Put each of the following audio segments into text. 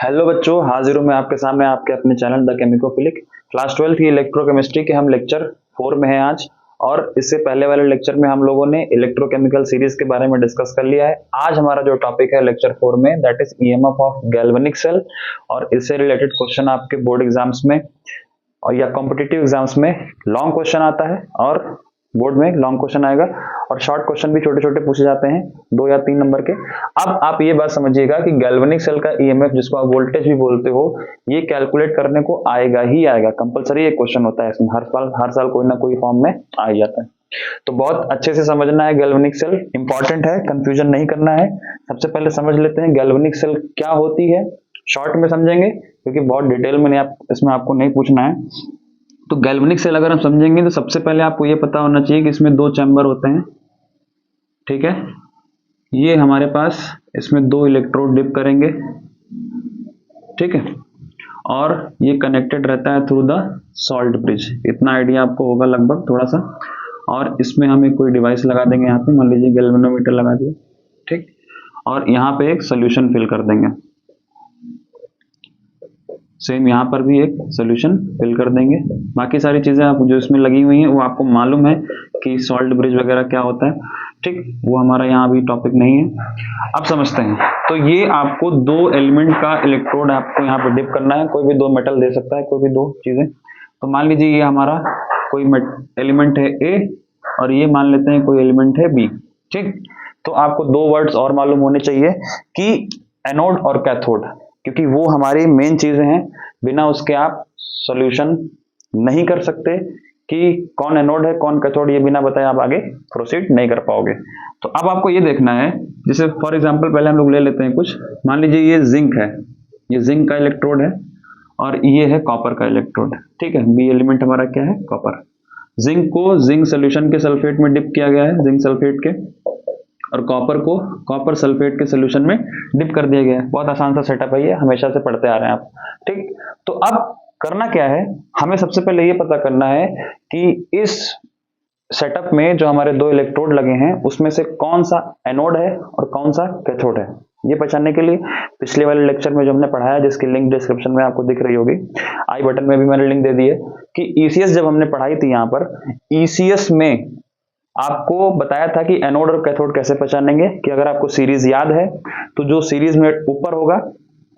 Hello बच्चों, हाजिर हूँ मैं आपके सामने आपके अपने चैनल द केमिकोफिलिक। क्लास 12 की इलेक्ट्रोकेमिस्ट्री के हम लेक्चर 4 में हैं आज। और इससे पहले वाले लेक्चर में हम लोगों ने इलेक्ट्रोकेमिकल सीरीज के बारे में डिस्कस कर लिया है। आज हमारा जो टॉपिक है लेक्चर 4 में, that is EMF of galvanic cell. और इससे रिलेटेड क्वेश्चन आपके बोर्ड एग्जाम्स में और या कॉम्पिटिटिव एग्जाम्स में लॉन्ग क्वेश्चन आता है, और बोर्ड में लॉन्ग क्वेश्चन आएगा और शॉर्ट क्वेश्चन भी छोटे छोटे पूछे जाते हैं 2 या 3 नंबर के। अब आप ये बात समझिएगा कि गैल्वेनिक सेल का ईएमएफ, जिसको आप वोल्टेज भी बोलते हो, ये कैलकुलेट करने को आएगा ही आएगा, कंपलसरी एक क्वेश्चन होता है इसमें, हर साल कोई ना कोई फॉर्म में आ जाता है। तो बहुत अच्छे से समझना है, गैल्वेनिक सेल इंपॉर्टेंट है, कंफ्यूजन नहीं करना है। सबसे पहले समझ लेते हैं गैल्वेनिक सेल क्या होती है, शॉर्ट में समझेंगे क्योंकि बहुत डिटेल में इसमें आपको नहीं पूछना है। तो गैल्वेनिक सेल अगर हम समझेंगे तो सबसे पहले आपको ये पता होना चाहिए कि इसमें 2 चैम्बर होते हैं, ठीक है। ये हमारे पास इसमें 2 इलेक्ट्रोड डिप करेंगे, ठीक है, और ये कनेक्टेड रहता है थ्रू द सॉल्ट ब्रिज। इतना आइडिया आपको होगा लगभग थोड़ा सा। और इसमें हम एक कोई डिवाइस लगा देंगे, यहाँ पे मान लीजिए गैल्वेनोमीटर लगा दिए, ठीक। और यहाँ पे एक सोल्यूशन फिल कर देंगे, सेम यहाँ पर भी एक सोल्यूशन फिल कर देंगे। बाकी सारी चीजें आप जो इसमें लगी हुई हैं वो आपको मालूम है कि सॉल्ट ब्रिज वगैरह क्या होता है, ठीक। वो हमारा यहाँ अभी टॉपिक नहीं है। अब समझते हैं। तो ये आपको 2 एलिमेंट का इलेक्ट्रोड आपको यहाँ पे डिप करना है। कोई भी 2 मेटल दे सकता है, कोई भी 2 चीजें। तो मान लीजिए ये हमारा कोई एलिमेंट है ए और ये मान लेते हैं कोई एलिमेंट है बी, ठीक। तो आपको 2 वर्ड्स और मालूम होने चाहिए कि एनोड और कैथोड, क्योंकि वो हमारी मेन चीजें हैं। बिना उसके आप सॉल्यूशन नहीं कर सकते कि कौन एनोड है कौन कैथोड, ये बिना बताए आप आगे प्रोसीड नहीं कर पाओगे। तो अब आपको ये देखना है, जैसे फॉर एग्जांपल पहले हम लोग ले लेते हैं कुछ, मान लीजिए ये जिंक है, ये जिंक का इलेक्ट्रोड है और ये है कॉपर का इलेक्ट्रोड, ठीक है। बी एलिमेंट हमारा क्या है, कॉपर। जिंक को जिंक सोल्यूशन के सल्फेट में डिप किया गया है, जिंक सल्फेट के, और कॉपर को कॉपर सल्फेट के सोल्यूशन में डिप कर दिया गया है। बहुत आसान सा सेटअप है, ये हमेशा से पढ़ते आ रहे हैं आप, ठीक। तो अब करना क्या है, हमें सबसे पहले ये पता करना है कि इस सेटअप में जो हमारे 2 इलेक्ट्रोड लगे हैं उसमें से कौन सा एनोड है और कौन सा कैथोड है। ये पहचानने के लिए पिछले वाले लेक्चर में जो हमने पढ़ाया, जिसकी लिंक डिस्क्रिप्शन में आपको दिख रही होगी, आई बटन में भी मैंने लिंक दे दी है, कि ईसीएस जब हमने पढ़ाई थी, यहाँ पर ईसीएस में आपको बताया था कि एनोड और कैथोड कैसे पहचानेंगे। कि अगर आपको सीरीज याद है तो जो सीरीज में ऊपर होगा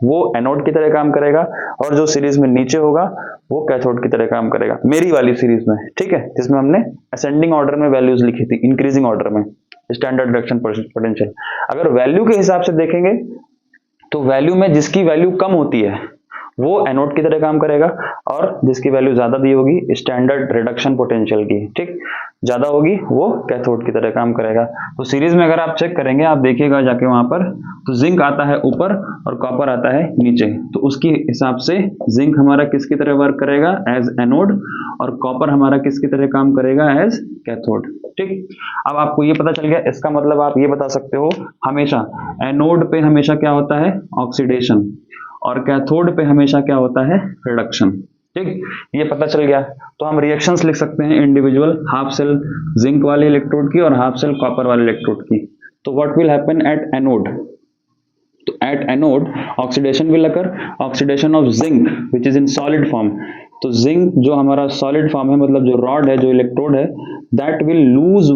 वो एनोड की तरह काम करेगा और जो सीरीज में नीचे होगा वो कैथोड की तरह काम करेगा, मेरी वाली सीरीज में, ठीक है, जिसमें हमने असेंडिंग ऑर्डर में वैल्यूज लिखी थी, इंक्रीजिंग ऑर्डर में स्टैंडर्ड रिडक्शन पोटेंशियल। अगर वैल्यू के हिसाब से देखेंगे तो वैल्यू में जिसकी वैल्यू कम होती है वो एनोड की तरह काम करेगा और जिसकी वैल्यू ज्यादा दी होगी स्टैंडर्ड रिडक्शन पोटेंशियल की, ठीक, ज्यादा होगी, वो कैथोड की तरह काम करेगा। तो सीरीज में अगर आप चेक करेंगे, आप देखिएगा जाके वहां पर, तो जिंक आता है ऊपर और कॉपर आता है नीचे। तो उसके हिसाब से जिंक हमारा किसकी तरह वर्क करेगा, एज एनोड, और कॉपर हमारा किसकी तरह काम करेगा, एज कैथोड, ठीक। अब आपको ये पता चल गया। इसका मतलब आप ये बता सकते हो, हमेशा एनोड पे हमेशा क्या होता है, ऑक्सीडेशन, और कैथोड पे हमेशा क्या होता है, रिडक्शन, ठीक। ये पता चल गया। तो हम रिएक्शंस लिख सकते हैं इंडिविजुअल, हाफ सेल जिंक वाले इलेक्ट्रोड की और हाफ सेल कॉपर वाले इलेक्ट्रोड की। तो what will happen at anode, तो at anode oxidation will occur, oxidation of zinc which is in solid form. तो जिंक जो हमारा सॉलिड फॉर्म है, मतलब जो रॉड है, जो इलेक्ट्रोड है, दैट विल लूज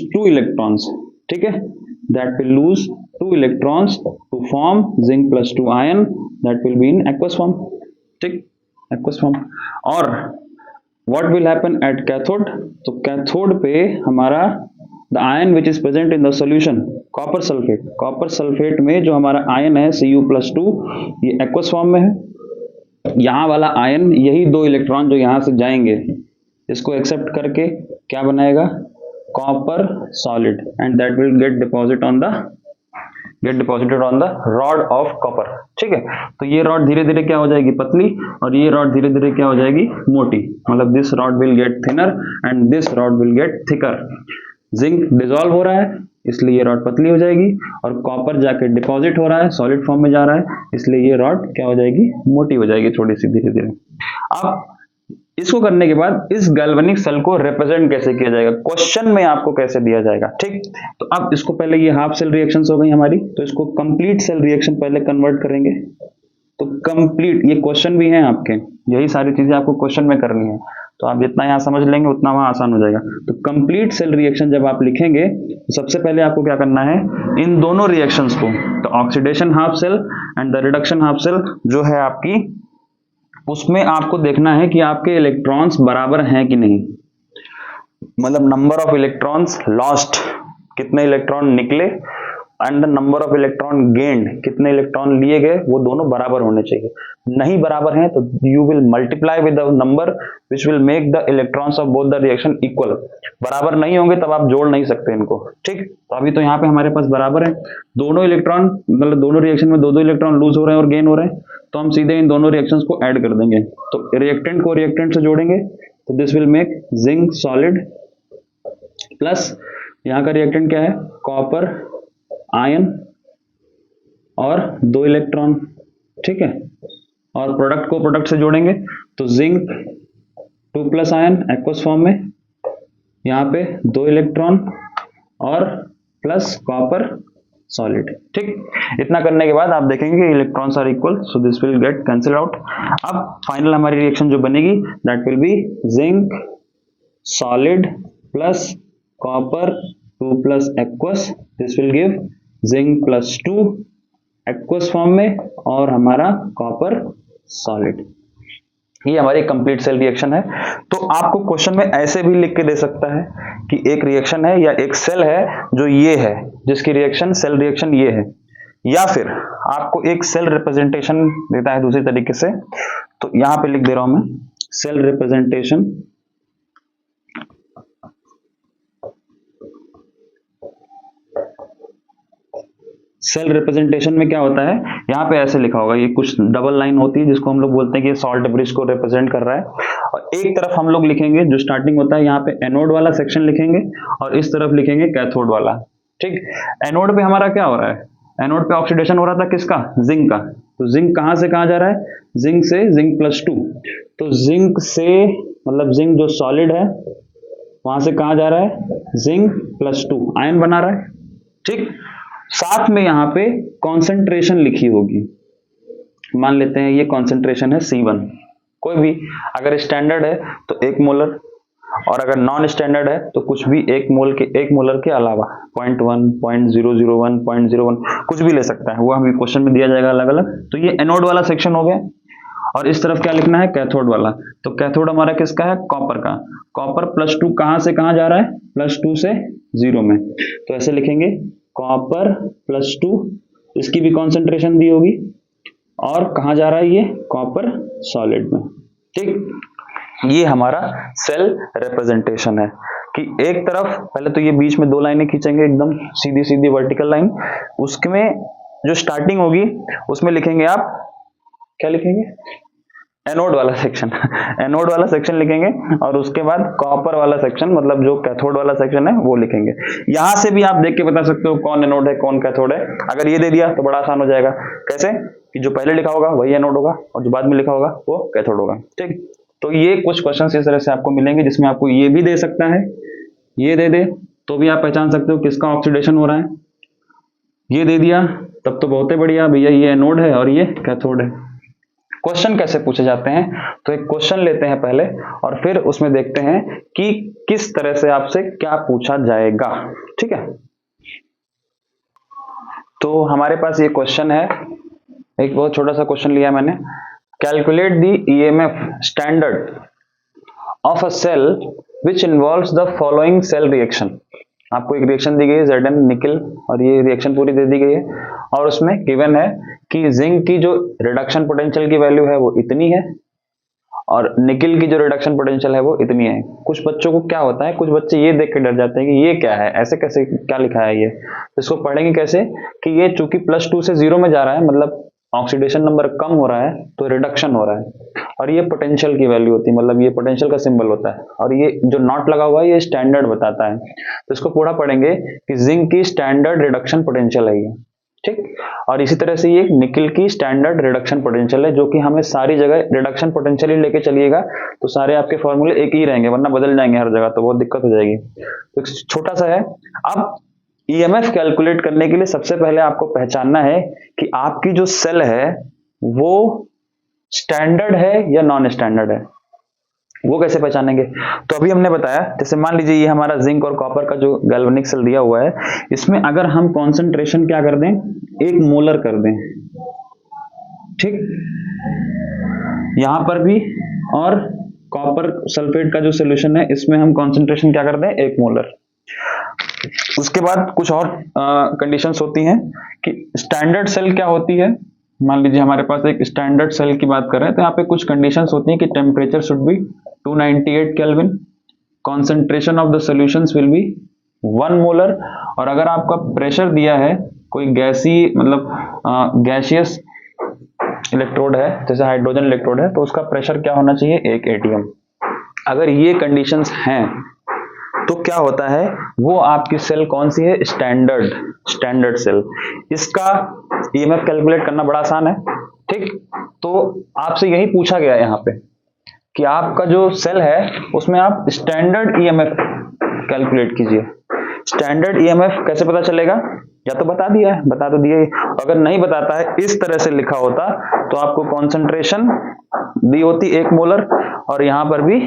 2 इलेक्ट्रॉन्स, ठीक है, that will lose 2 electrons to form zinc plus 2 ion, that will be in aqueous form, ठीक, aqueous form। और what will happen at cathode, तो कैथोड पे हमारा the ion which is present in the solution, copper sulphate में जो हमारा ion है Cu+2, ये aqueous form में है। यहाँ वाला आयन, यही 2 इलेक्ट्रॉन जो यहाँ से जाएंगे, इसको एक्सेप्ट करके क्या बनाएगा, copper solid, and that will get deposited on the rod of copper, ठीक है। तो ये रॉड धीरे धीरे क्या हो जाएगी, पतली, और ये रॉड धीरे धीरे क्या हो जाएगी, मोटी। मतलब this rod will get thinner and this rod will get thicker. Zinc dissolve हो रहा है इसलिए ये रॉड पतली हो जाएगी, और कॉपर जाके डिपॉजिट हो रहा है, सॉलिड फॉर्म में जा रहा है, इसलिए ये रॉड क्या हो जाएगी, मोटी हो जाएगी थोड़ी सी धीरे धीरे। अब इसको करने के बाद इस गैल्वेनिक सेल को रिप्रेजेंट कैसे किया जाएगा, क्वेश्चन में आपको कैसे दिया जाएगा, ठीक। तो अब इसको पहले, ये हाफ सेल रिएक्शंस हो गई हमारी, तो इसको कंप्लीट सेल रिएक्शन पहले कन्वर्ट करेंगे, तो कंप्लीट, ये क्वेश्चन भी हैं आपके, यही सारी चीजें आपको क्वेश्चन में करनी है, तो आप जितना यहाँ समझ लेंगे उतना वहां आसान हो जाएगा। तो कंप्लीट सेल रिएक्शन जब आप लिखेंगे तो सबसे पहले आपको क्या करना है, इन दोनों रिएक्शंस को, तो oxidation half cell and the reduction half cell जो है आपकी, उसमें आपको देखना है कि आपके इलेक्ट्रॉन्स बराबर हैं कि नहीं, मतलब नंबर ऑफ इलेक्ट्रॉन्स लॉस्ट, कितने इलेक्ट्रॉन निकले, and the number of electron gained, कितने इलेक्ट्रॉन लिए गए, वो दोनों बराबर होने चाहिए। नहीं बराबर हैं तो you will multiply with the number which will make the electrons of both the reaction equal. बराबर नहीं होंगे तब आप जोड़ नहीं सकते इनको, ठीक। तो अभी तो यहाँ पे हमारे पास बराबर है, दोनों इलेक्ट्रॉन, मतलब दोनों रिएक्शन में दो दो इलेक्ट्रॉन लूज हो रहे हैं और गेन हो रहे हैं, तो हम सीधे इन दोनों रिएक्शंस को ऐड कर देंगे। तो रिएक्टेंट को रिएक्टेंट से जोड़ेंगे तो this will make zinc solid plus यहाँ का रिएक्टेंट क्या है, कॉपर आयन और 2 इलेक्ट्रॉन, ठीक है। और प्रोडक्ट को प्रोडक्ट से जोड़ेंगे तो zinc 2 plus ion aqueous form में, यहाँ पे 2 इलेक्ट्रॉन और प्लस कॉपर सॉलिड, ठीक। इतना करने के बाद आप देखेंगे कि electrons are equal, so this will get cancel out. अब फाइनल हमारी रिएक्शन जो बनेगी that will be zinc solid plus copper 2 plus aqueous, this will give zinc plus 2 aqueous form में और हमारा कॉपर सॉलिड। ये हमारी कंप्लीट सेल रिएक्शन है। तो आपको क्वेश्चन में ऐसे भी लिख के दे सकता है कि एक रिएक्शन है या एक सेल है जो ये है, जिसकी रिएक्शन सेल रिएक्शन ये है, या फिर आपको एक सेल रिप्रेजेंटेशन देता है दूसरी तरीके से, तो यहां पे लिख दे रहा हूं मैं सेल रिप्रेजेंटेशन। सेल रिप्रेजेंटेशन में क्या होता है, यहाँ पे ऐसे लिखा होगा, ये कुछ डबल लाइन होती है जिसको हम लोग बोलते हैं कि ये सॉल्ट ब्रिज को रिप्रेजेंट कर रहा है, और एक तरफ हम लोग लिखेंगे जो स्टार्टिंग होता है यहाँ पे एनोड वाला सेक्शन लिखेंगे और इस तरफ लिखेंगे कैथोड वाला, ठीक। एनोड पे हमारा क्या हो रहा है, एनोड पे ऑक्सीडेशन हो रहा था किसका, जिंक का, तो जिंक कहां से कहां जा रहा है, जिंक से जिंक प्लस 2, तो जिंक से मतलब जिंक जो सॉलिड है वहां से कहां जा रहा है, जिंक प्लस 2 आयन बना रहा है, ठीक। साथ में यहाँ पे कॉन्सेंट्रेशन लिखी होगी, मान लेते हैं ये कॉन्सेंट्रेशन है C1, कोई भी अगर स्टैंडर्ड है तो 1 मोलर, और अगर नॉन स्टैंडर्ड है तो कुछ भी 1 मोलर के अलावा 0.1, 0.001, 0.01 कुछ भी ले सकता है, वो हमें क्वेश्चन में दिया जाएगा अलग अलग। तो ये एनोड वाला सेक्शन हो गया, और इस तरफ क्या लिखना है, कैथोड वाला। तो कैथोड हमारा किसका है, कॉपर का। कॉपर प्लस 2 कहां से कहां जा रहा है, प्लस 2 से 0 में, तो ऐसे लिखेंगे कॉपर प्लस 2, इसकी भी कॉन्सेंट्रेशन दी होगी, और कहां जा रहा है ये, कॉपर सॉलिड में, ठीक। ये हमारा सेल रिप्रेजेंटेशन है कि एक तरफ पहले तो ये बीच में 2 लाइनें खींचेंगे एकदम सीधी सीधी वर्टिकल लाइन, उसमें जो स्टार्टिंग होगी उसमें लिखेंगे आप क्या लिखेंगे, एनोड वाला सेक्शन एनोड वाला सेक्शन लिखेंगे, और उसके बाद कॉपर वाला सेक्शन मतलब जो कैथोड वाला सेक्शन है वो लिखेंगे। यहां से भी आप देख के बता सकते हो कौन एनोड है कौन कैथोड है। अगर ये दे दिया तो बड़ा आसान हो जाएगा, कैसे कि जो पहले लिखा होगा वही एनोड होगा और जो बाद में लिखा होगा वो कैथोड होगा, ठीक। तो ये कुछ क्वेश्चन इस तरह से आपको मिलेंगे जिसमें आपको ये भी दे सकता है, ये दे दे तो भी आप पहचान सकते हो किसका ऑक्सीडेशन हो रहा है, ये दे दिया तब तो बहुत ही बढ़िया भैया, ये एनोड है और ये कैथोड है। क्वेश्चन कैसे पूछे जाते हैं, तो एक क्वेश्चन लेते हैं पहले और फिर उसमें देखते हैं कि किस तरह से आपसे क्या पूछा जाएगा, ठीक है। तो हमारे पास ये क्वेश्चन है, एक बहुत छोटा सा क्वेश्चन लिया मैंने, calculate the EMF standard of a cell which involves the following cell reaction. आपको एक रिएक्शन दी गई है Zn निकल, और ये रिएक्शन पूरी दे दी गई है, और उसमें गिवन है कि जिंक की जो रिडक्शन पोटेंशियल की वैल्यू है वो इतनी है और निकल की जो रिडक्शन पोटेंशियल है वो इतनी है। कुछ बच्चों को क्या होता है, कुछ बच्चे ये देख के डर जाते हैं कि ये क्या है, ऐसे कैसे क्या लिखा है ये, तो इसको पढ़ेंगे कैसे कि ये चूंकि +2 से 0 में जा रहा है, मतलब ऑक्सीडेशन नंबर कम हो रहा है तो रिडक्शन हो रहा है, और ये पोटेंशियल की वैल्यू होती है, मतलब ये पोटेंशियल का सिंबल होता है, और ये जो नॉट लगा हुआ है ये स्टैंडर्ड बताता है। तो इसको पूरा पढ़ेंगे कि जिंक की स्टैंडर्ड रिडक्शन पोटेंशियल है ये, ठीक। और इसी तरह से ये निकल की स्टैंडर्ड रिडक्शन पोटेंशियल है, जो कि हमें सारी जगह रिडक्शन पोटेंशियल ही लेके चलिएगा तो सारे आपके फॉर्मूले एक ही रहेंगे, वरना बदल जाएंगे हर जगह तो बहुत दिक्कत हो जाएगी। तो छोटा सा है। अब ईएमएफ कैलकुलेट करने के लिए सबसे पहले आपको पहचानना है कि आपकी जो सेल है वो स्टैंडर्ड है या नॉन स्टैंडर्ड है, वो कैसे पहचानेंगे? तो अभी हमने बताया, जैसे मान लीजिए ये हमारा जिंक और कॉपर का जो गैल्वेनिक सेल दिया हुआ है, इसमें अगर हम कॉन्सेंट्रेशन क्या कर दें, 1 मोलर कर दें, ठीक, यहां पर भी, और कॉपर सल्फेट का जो सोल्यूशन है इसमें हम कॉन्सेंट्रेशन क्या कर दें, 1 मोलर। उसके बाद कुछ और कंडीशंस होती हैं कि स्टैंडर्ड सेल क्या होती है। मान लीजिए हमारे पास एक स्टैंडर्ड सेल की बात कर रहे हैं, तो यहाँ पे कुछ कंडीशंस होती हैं कि temperature should be 298 kelvin, concentration of the solutions will be 1 molar, और अगर आपका प्रेशर दिया है कोई गैसी मतलब गैसियस इलेक्ट्रोड है, जैसे हाइड्रोजन इलेक्ट्रोड है, तो उसका प्रेशर क्या होना चाहिए, 1 atm। अगर ये कंडीशंस हैं तो क्या होता है, वो आपकी सेल कौन सी है, स्टैंडर्ड सेल। इसका ईएमएफ कैलकुलेट करना बड़ा आसान है, ठीक। तो आपसे यही पूछा गया है यहाँ पे कि आपका जो सेल है उसमें आप स्टैंडर्ड ईएमएफ कैलकुलेट कीजिए। स्टैंडर्ड ईएमएफ कैसे पता चलेगा, या तो बता दिया है, बता तो दिया ही, अगर नहीं बताता है, इस तरह से लिखा होता तो आपको कॉन्सेंट्रेशन दी होती 1 मोलर, और यहां पर भी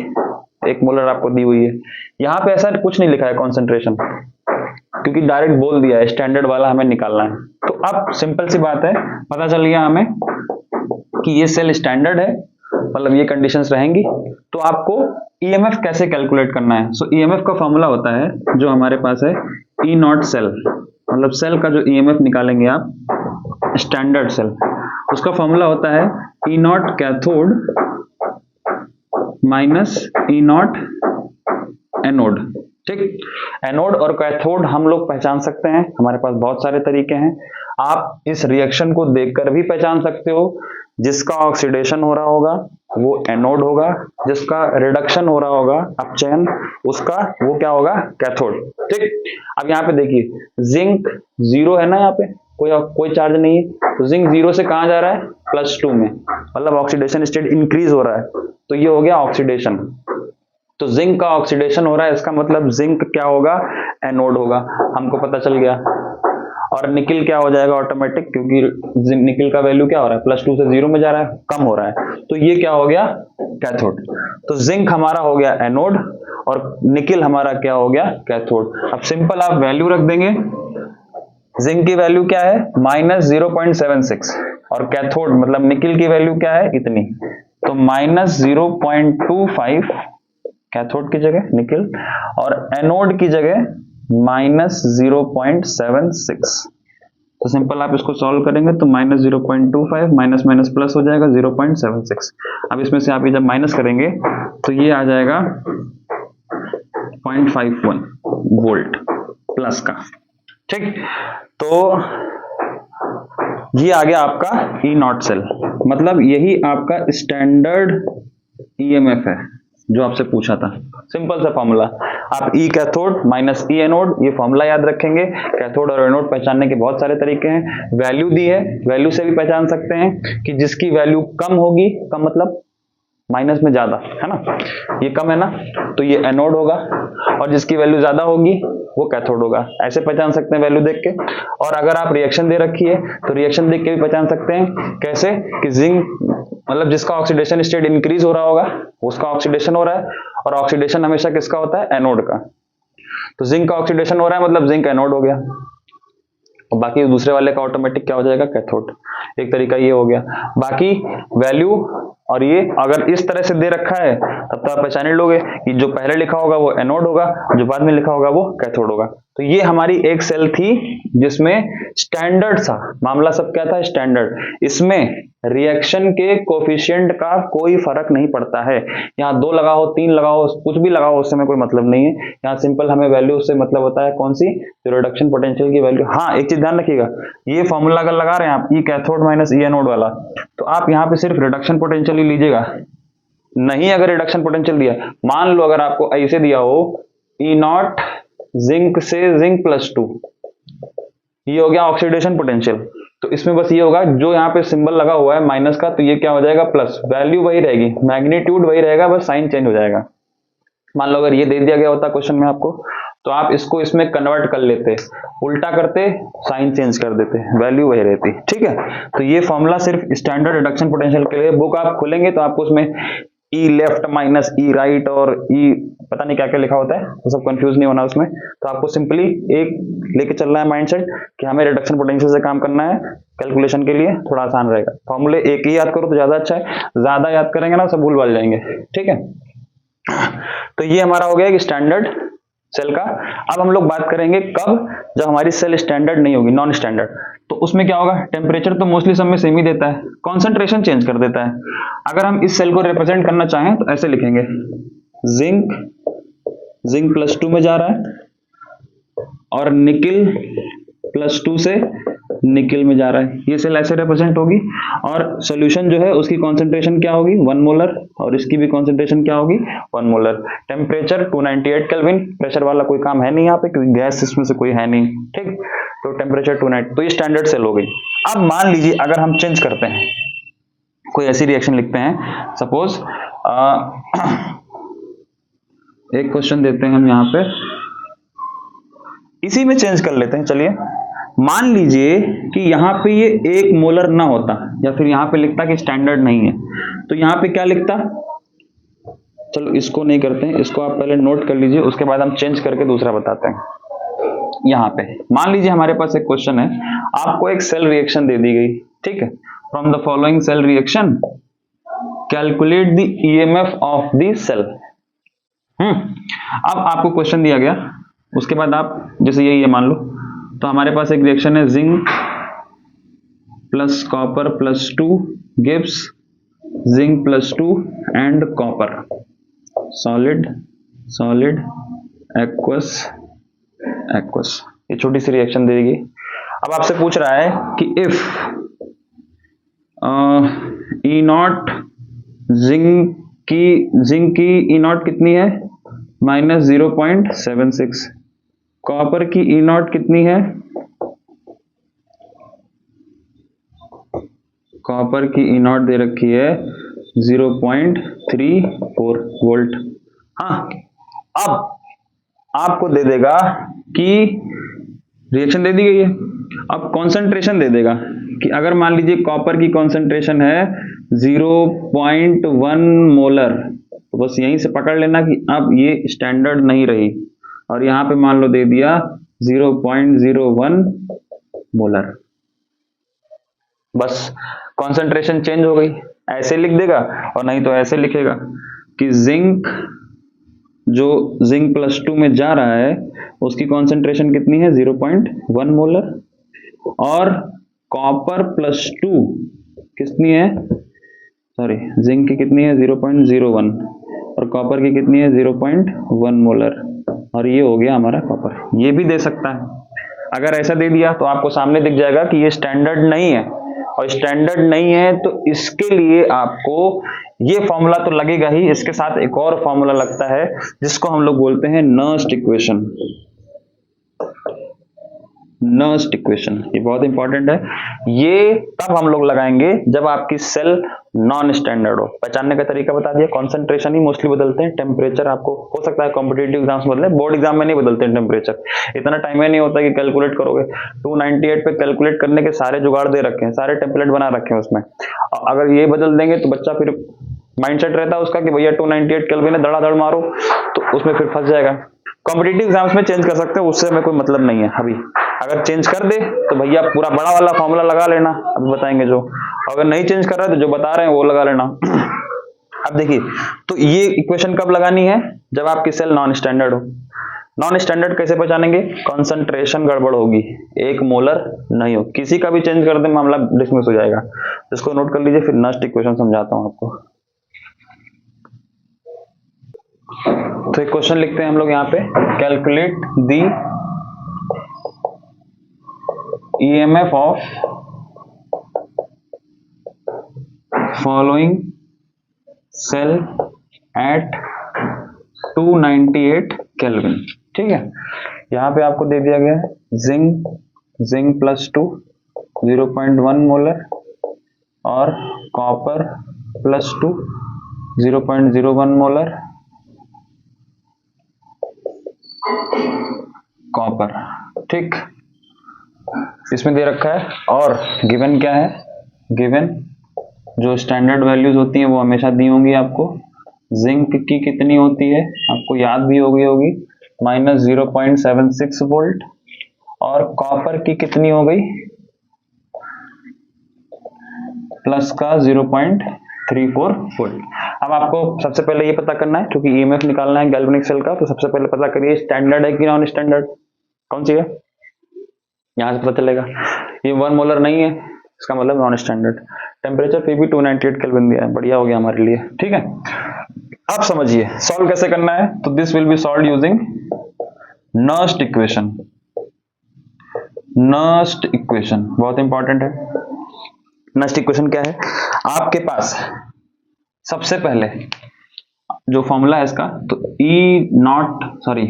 1 मोलर आपको दी हुई है। यहां पे ऐसा कुछ नहीं लिखा है कॉन्सेंट्रेशन, क्योंकि डायरेक्ट बोल दिया है स्टैंडर्ड वाला हमें निकालना है। तो अब सिंपल सी बात है, पता चल गया हमें कि ये सेल स्टैंडर्ड है, मतलब ये कंडीशंस रहेंगी। तो आपको ईएमएफ कैसे कैलकुलेट करना है, सो ईएमएफ का फॉर्मूला होता है जो हमारे पास है, ई नॉट सेल, मतलब सेल का जो ईएमएफ निकालेंगे आप स्टैंडर्ड सेल, उसका फॉर्मूला होता है E naught cathode minus E naught anode, ठीक। एनोड और कैथोड हम लोग पहचान सकते हैं, हमारे पास बहुत सारे तरीके हैं। आप इस रिएक्शन को देखकर भी पहचान सकते हो, जिसका ऑक्सीडेशन हो रहा होगा वो एनोड होगा, जिसका रिडक्शन हो रहा होगा अपचयन, उसका वो क्या होगा, कैथोड, ठीक। अब यहाँ पे देखिए जिंक 0 है ना, यहाँ पे कोई चार्ज नहीं है, तो जिंक 0 से कहां जा रहा है, +2 में, मतलब ऑक्सीडेशन स्टेट इंक्रीज हो रहा है, तो ये हो गया ऑक्सीडेशन। तो जिंक का ऑक्सीडेशन हो रहा है, इसका मतलब जिंक क्या होगा, एनोड होगा, हमको पता चल गया। और निकिल क्या हो जाएगा ऑटोमेटिक, क्योंकि निकिल का वैल्यू क्या हो रहा है, +2 से 0 में जा रहा है, कम हो रहा है, तो ये क्या हो गया, कैथोड। तो जिंक हमारा हो गया एनोड और निकिल हमारा क्या हो गया, कैथोड। अब सिंपल आप वैल्यू रख देंगे, जिंक की वैल्यू क्या है, -0.76, और कैथोड मतलब निकिल की वैल्यू क्या है, इतनी, तो -0.25 कैथोड की जगह निकिल, और एनोड की जगह -0.76। तो सिंपल आप इसको सॉल्व करेंगे तो -0.25 माइनस माइनस प्लस हो जाएगा 0.76। अब इसमें से आप ये जब माइनस करेंगे तो ये आ जाएगा 0.51 वोल्ट प्लस का, ठीक। तो ये आ गया आपका ई नॉट सेल, मतलब यही आपका स्टैंडर्ड ईएमएफ है जो आपसे पूछा था। सिंपल सा फॉर्मूला, आप ई कैथोड माइनस ई एनोड, ये फॉर्मूला याद रखेंगे। कैथोड और एनोड पहचानने के बहुत सारे तरीके हैं। वैल्यू दी है, वैल्यू से भी पहचान सकते हैं कि जिसकी वैल्यू कम होगी, कम मतलब माइनस में ज्यादा, है ना, ये कम है ना, तो ये एनोड होगा, और जिसकी वैल्यू ज्यादा होगी वो कैथोड होगा। ऐसे पहचान सकते हैं वैल्यू देख के। और अगर आप रिएक्शन दे रखी है तो रिएक्शन देख के भी पहचान सकते हैं, कैसे कि जिंक मतलब जिसका ऑक्सीडेशन स्टेट इंक्रीज हो रहा होगा उसका ऑक्सीडेशन हो रहा है, और ऑक्सीडेशन हमेशा किसका होता है, एनोड का। तो जिंक का ऑक्सीडेशन हो रहा है मतलब जिंक एनोड हो गया, और बाकी दूसरे वाले का ऑटोमेटिक क्या हो जाएगा, कैथोड। एक तरीका ये हो गया। बाकी वैल्यू और ये अगर इस तरह से दे रखा है तब तो आप पहचान ही लोगे कि जो पहले लिखा होगा वो एनोड होगा, जो बाद में लिखा होगा वो कैथोड होगा। तो ये हमारी एक सेल थी जिसमें स्टैंडर्ड था, मामला सब क्या था, स्टैंडर्ड। इसमें रिएक्शन के कोफिशिएंट का कोई फर्क नहीं पड़ता है, यहाँ 2 लगाओ 3 लगाओ कुछ भी लगाओ उससे में कोई मतलब नहीं है। यहाँ सिंपल हमें वैल्यू से मतलब होता है कौन सी, जो रिडक्शन पोटेंशियल की वैल्यू। हाँ एक चीज ध्यान रखिएगा, ये फॉर्मूला अगर लगा रहे हैं आप ई कैथोड माइनस ई एनोड वाला, तो आप यहाँ पे सिर्फ रिडक्शन पोटेंशियल ही लीजिएगा, नहीं अगर रिडक्शन पोटेंशियल दिया, मान लो अगर आपको ऐसे दिया हो ई नॉट जिंक से जिंक +2, ये हो गया ऑक्सीडेशन पोटेंशियल, तो इसमें बस ये होगा जो यहाँ पे सिंबल लगा हुआ है माइनस का, तो ये क्या हो जाएगा प्लस, वैल्यू वही रहेगी, मैग्नीट्यूड वही रहेगा, बस साइन चेंज हो जाएगा। मान लो अगर ये दे दिया गया होता क्वेश्चन में आपको, तो आप इसको इसमें कन्वर्ट कर लेते, उल्टा करते, साइन चेंज कर देते, वैल्यू वही रहती। ठीक है, तो ये फॉर्मूला सिर्फ स्टैंडर्ड रिडक्शन पोटेंशियल के लिए। बुक आप खोलेंगे तो आपको उसमें ई लेफ्ट माइनस ई राइट और ई पता नहीं क्या क्या लिखा होता है, तो सब कंफ्यूज नहीं होना उसमें। तो आपको सिंपली एक लेके चलना है माइंडसेट कि हमें रिडक्शन पोटेंशियल से काम करना है, कैलकुलेशन के लिए थोड़ा आसान रहेगा। फॉर्मूले एक ही याद करो तो ज्यादा अच्छा है, ज्यादा याद करेंगे ना सब भूल भाल जाएंगे। ठीक है, तो ये हमारा हो गया कि स्टैंडर्ड सेल का। अब हम लोग बात करेंगे कब, जब हमारी सेल स्टैंडर्ड नहीं होगी, नॉन स्टैंडर्ड। तो उसमें क्या होगा, टेम्परेचर तो मोस्टली सब में सेम ही देता है, कॉन्सेंट्रेशन चेंज कर देता है। अगर हम इस सेल को रिप्रेजेंट करना चाहें तो ऐसे लिखेंगे, जिंक जिंक +2 में जा रहा है और निकिल +2 से निकिल में जा रहा है, ये सेल ऐसे रिप्रेजेंट होगी। और सॉल्यूशन जो है उसकी कॉन्सेंट्रेशन क्या होगी, 1 मोलर, और इसकी भी कॉन्सेंट्रेशन क्या होगी, 1 मोलर। टेम्परेचर 298 केल्विन, प्रेशर वाला कोई काम है नहीं यहाँ पे क्योंकि गैस इसमें से कोई है नहीं। ठीक, तो टेम्परेचर 290, तो ये स्टैंडर्ड सेल हो गई। अब मान लीजिए अगर हम चेंज करते हैं, कोई ऐसी रिएक्शन लिखते हैं, सपोज एक क्वेश्चन देते हैं हम यहाँ पे, इसी में चेंज कर लेते हैं। चलिए मान लीजिए कि यहाँ पे ये 1 मोलर ना होता, या फिर यहाँ पे लिखता कि स्टैंडर्ड नहीं है, तो यहाँ पे क्या लिखता, चलो इसको नहीं करते हैं, इसको आप पहले नोट कर लीजिए, उसके बाद हम चेंज करके दूसरा बताते हैं। यहाँ पे मान लीजिए हमारे पास एक क्वेश्चन है, आपको एक सेल रिएक्शन दे दी गई। ठीक है, from the following cell reaction calculate the EMF of the cell. अब आपको क्वेश्चन दिया गया, उसके बाद आप जैसे ये मान लो, तो हमारे पास एक रिएक्शन है, zinc plus copper +2 gives zinc +2 and copper, solid solid aqueous aqueous. ये छोटी सी रिएक्शन देगी। अब आपसे पूछ रहा है कि इफ E0 जिंक की E0 कितनी है, -0.76, कॉपर की E0 कितनी है, कॉपर की E0 दे रखी है 0.34 वोल्ट। हाँ, अब आपको दे देगा कि रिएक्शन दे दी गई है, अब कॉन्सेंट्रेशन दे देगा कि अगर मान लीजिए कॉपर की कॉन्सेंट्रेशन है 0.1 मोलर, तो बस यहीं से पकड़ लेना कि अब ये स्टैंडर्ड नहीं रही, और यहां पे मान लो दे दिया 0.01 मोलर, बस कॉन्सेंट्रेशन चेंज हो गई। ऐसे लिख देगा और नहीं तो ऐसे लिखेगा कि जिंक जो जिंक +2 में जा रहा है उसकी कॉन्सेंट्रेशन कितनी है, 0.1 मोलर, और कॉपर +2 कितनी है, सॉरी जिंक की कितनी है 0.01 और कॉपर की कितनी है 0.1 मोलर, और ये हो गया हमारा कॉपर। ये भी दे सकता है, अगर ऐसा दे दिया तो आपको सामने दिख जाएगा कि ये स्टैंडर्ड नहीं है, और स्टैंडर्ड नहीं है तो इसके लिए आपको ये फॉर्मूला तो लगेगा ही, इसके साथ एक और फॉर्मूला लगता है जिसको हम लोग बोलते हैं नर्स्ट इक्वेशन। नर्स्ट इक्वेशन ये बहुत इंपॉर्टेंट है, ये तब हम लोग लगाएंगे जब आपकी सेल नॉन स्टैंडर्ड हो। पहचानने का तरीका बता दिया, कॉन्सेंट्रेशन ही मोस्टली बदलते हैं, टेम्परेचर आपको हो सकता है कॉम्पिटिटिव एग्जाम्स बदले, बोर्ड एग्जाम में नहीं बदलते हैं टेम्परेचर, इतना टाइम ही नहीं होता कि कैलकुलेट करोगे। 298 पे कैलकुलेट करने के सारे जुगाड़ दे रखे हैं, सारे टेम्पलेट बना रखे हैं उसमें, अगर ये बदल देंगे तो बच्चा फिर माइंडसेट रहता है उसका कि भैया 298 केल्विन है, धड़ाधड़ मारो, तो उसमें फिर फंस जाएगा। कॉम्पिटिटिव एग्जाम्स में चेंज कर सकते हो, उससे हमें कोई मतलब नहीं है अभी, अगर चेंज कर दे तो भैया पूरा बड़ा वाला फॉर्मूला लगा लेना, अभी बताएंगे जो, अगर नहीं चेंज कर रहा है तो जो बता रहे हैं वो लगा लेना। अब देखिए, तो ये इक्वेशन कब लगानी है, जब आपकी सेल नॉन स्टैंडर्ड हो। नॉन स्टैंडर्ड कैसे पहचानेंगे, कॉन्सेंट्रेशन गड़बड़ होगी, 1 मोलर नहीं हो, किसी का भी चेंज कर दे मामला डिसमिस हो जाएगा। इसको नोट कर लीजिए, फिर नेक्स्ट इक्वेशन समझाता हूं आपको। तो एक क्वेश्चन लिखते हैं हम लोग यहाँ पे, calculate the EMF of following cell at 298 kelvin. ठीक है, यहाँ पे आपको दे दिया गया है जिंक +2 0.1 मोलर और कॉपर +2 0.01 मोलर, कॉपर, ठीक, इसमें दे रखा है। और गिवन क्या है, गिवन जो स्टैंडर्ड वैल्यूज होती हैं वो हमेशा दी होंगी आपको। जिंक की कितनी होती है आपको याद भी होगी माइनस 0.76 वोल्ट, और कॉपर की कितनी हो गई प्लस का 0.34 वोल्ट। अब आपको सबसे पहले ये पता करना है, क्योंकि ईएमएफ निकालना है गैल्वेनिक सेल का, तो सबसे पहले पता करिए स्टैंडर्ड है कि नॉन स्टैंडर्ड, कौन सी है, यहां से पता चलेगा। ये 1 मोलर नहीं है, इसका मतलब नॉन स्टैंडर्ड। टेम्परेचर पे भी 298 केल्विन दिया है, बढ़िया हो गया हमारे लिए, ठीक है। अब समझिए सॉल्व कैसे करना है, तो this will be solve using Nernst equation. Nernst equation बहुत इंपॉर्टेंट है। नर्स्ट इक्वेशन क्या है, आपके पास सबसे पहले जो फॉर्मूला है इसका, तो ई नॉट, सॉरी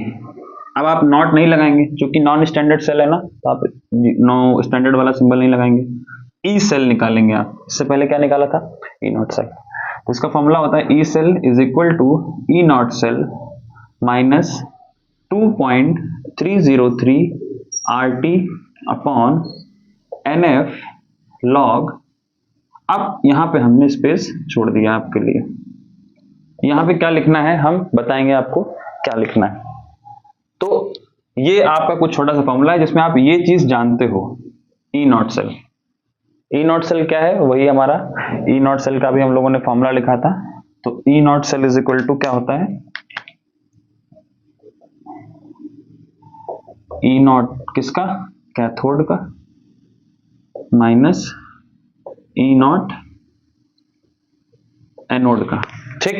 अब आप नॉट नहीं लगाएंगे क्योंकि नॉन स्टैंडर्ड सेल है ना, तो आप नो स्टैंडर्ड वाला सिंबल नहीं लगाएंगे, ई सेल निकालेंगे आप। इससे पहले क्या निकाला था, ई नॉट सेल। तो इसका फॉर्मूला होता है E cell is equal to E not cell minus 2.303 RT upon NF log। अब यहां पे हमने स्पेस छोड़ दिया आपके लिए, यहां पे क्या लिखना है हम बताएंगे आपको क्या लिखना है। तो ये आपका कुछ छोटा सा फॉर्मूला है जिसमें आप ये चीज जानते हो, E not cell. E not cell क्या है, वही हमारा ई नॉट सेल का भी हम लोगों ने फॉर्मूला लिखा था। तो E not cell is equal to क्या होता है, ई नॉट किसका, कैथोड का, माइनस ई नॉट एनोड का, ठीक।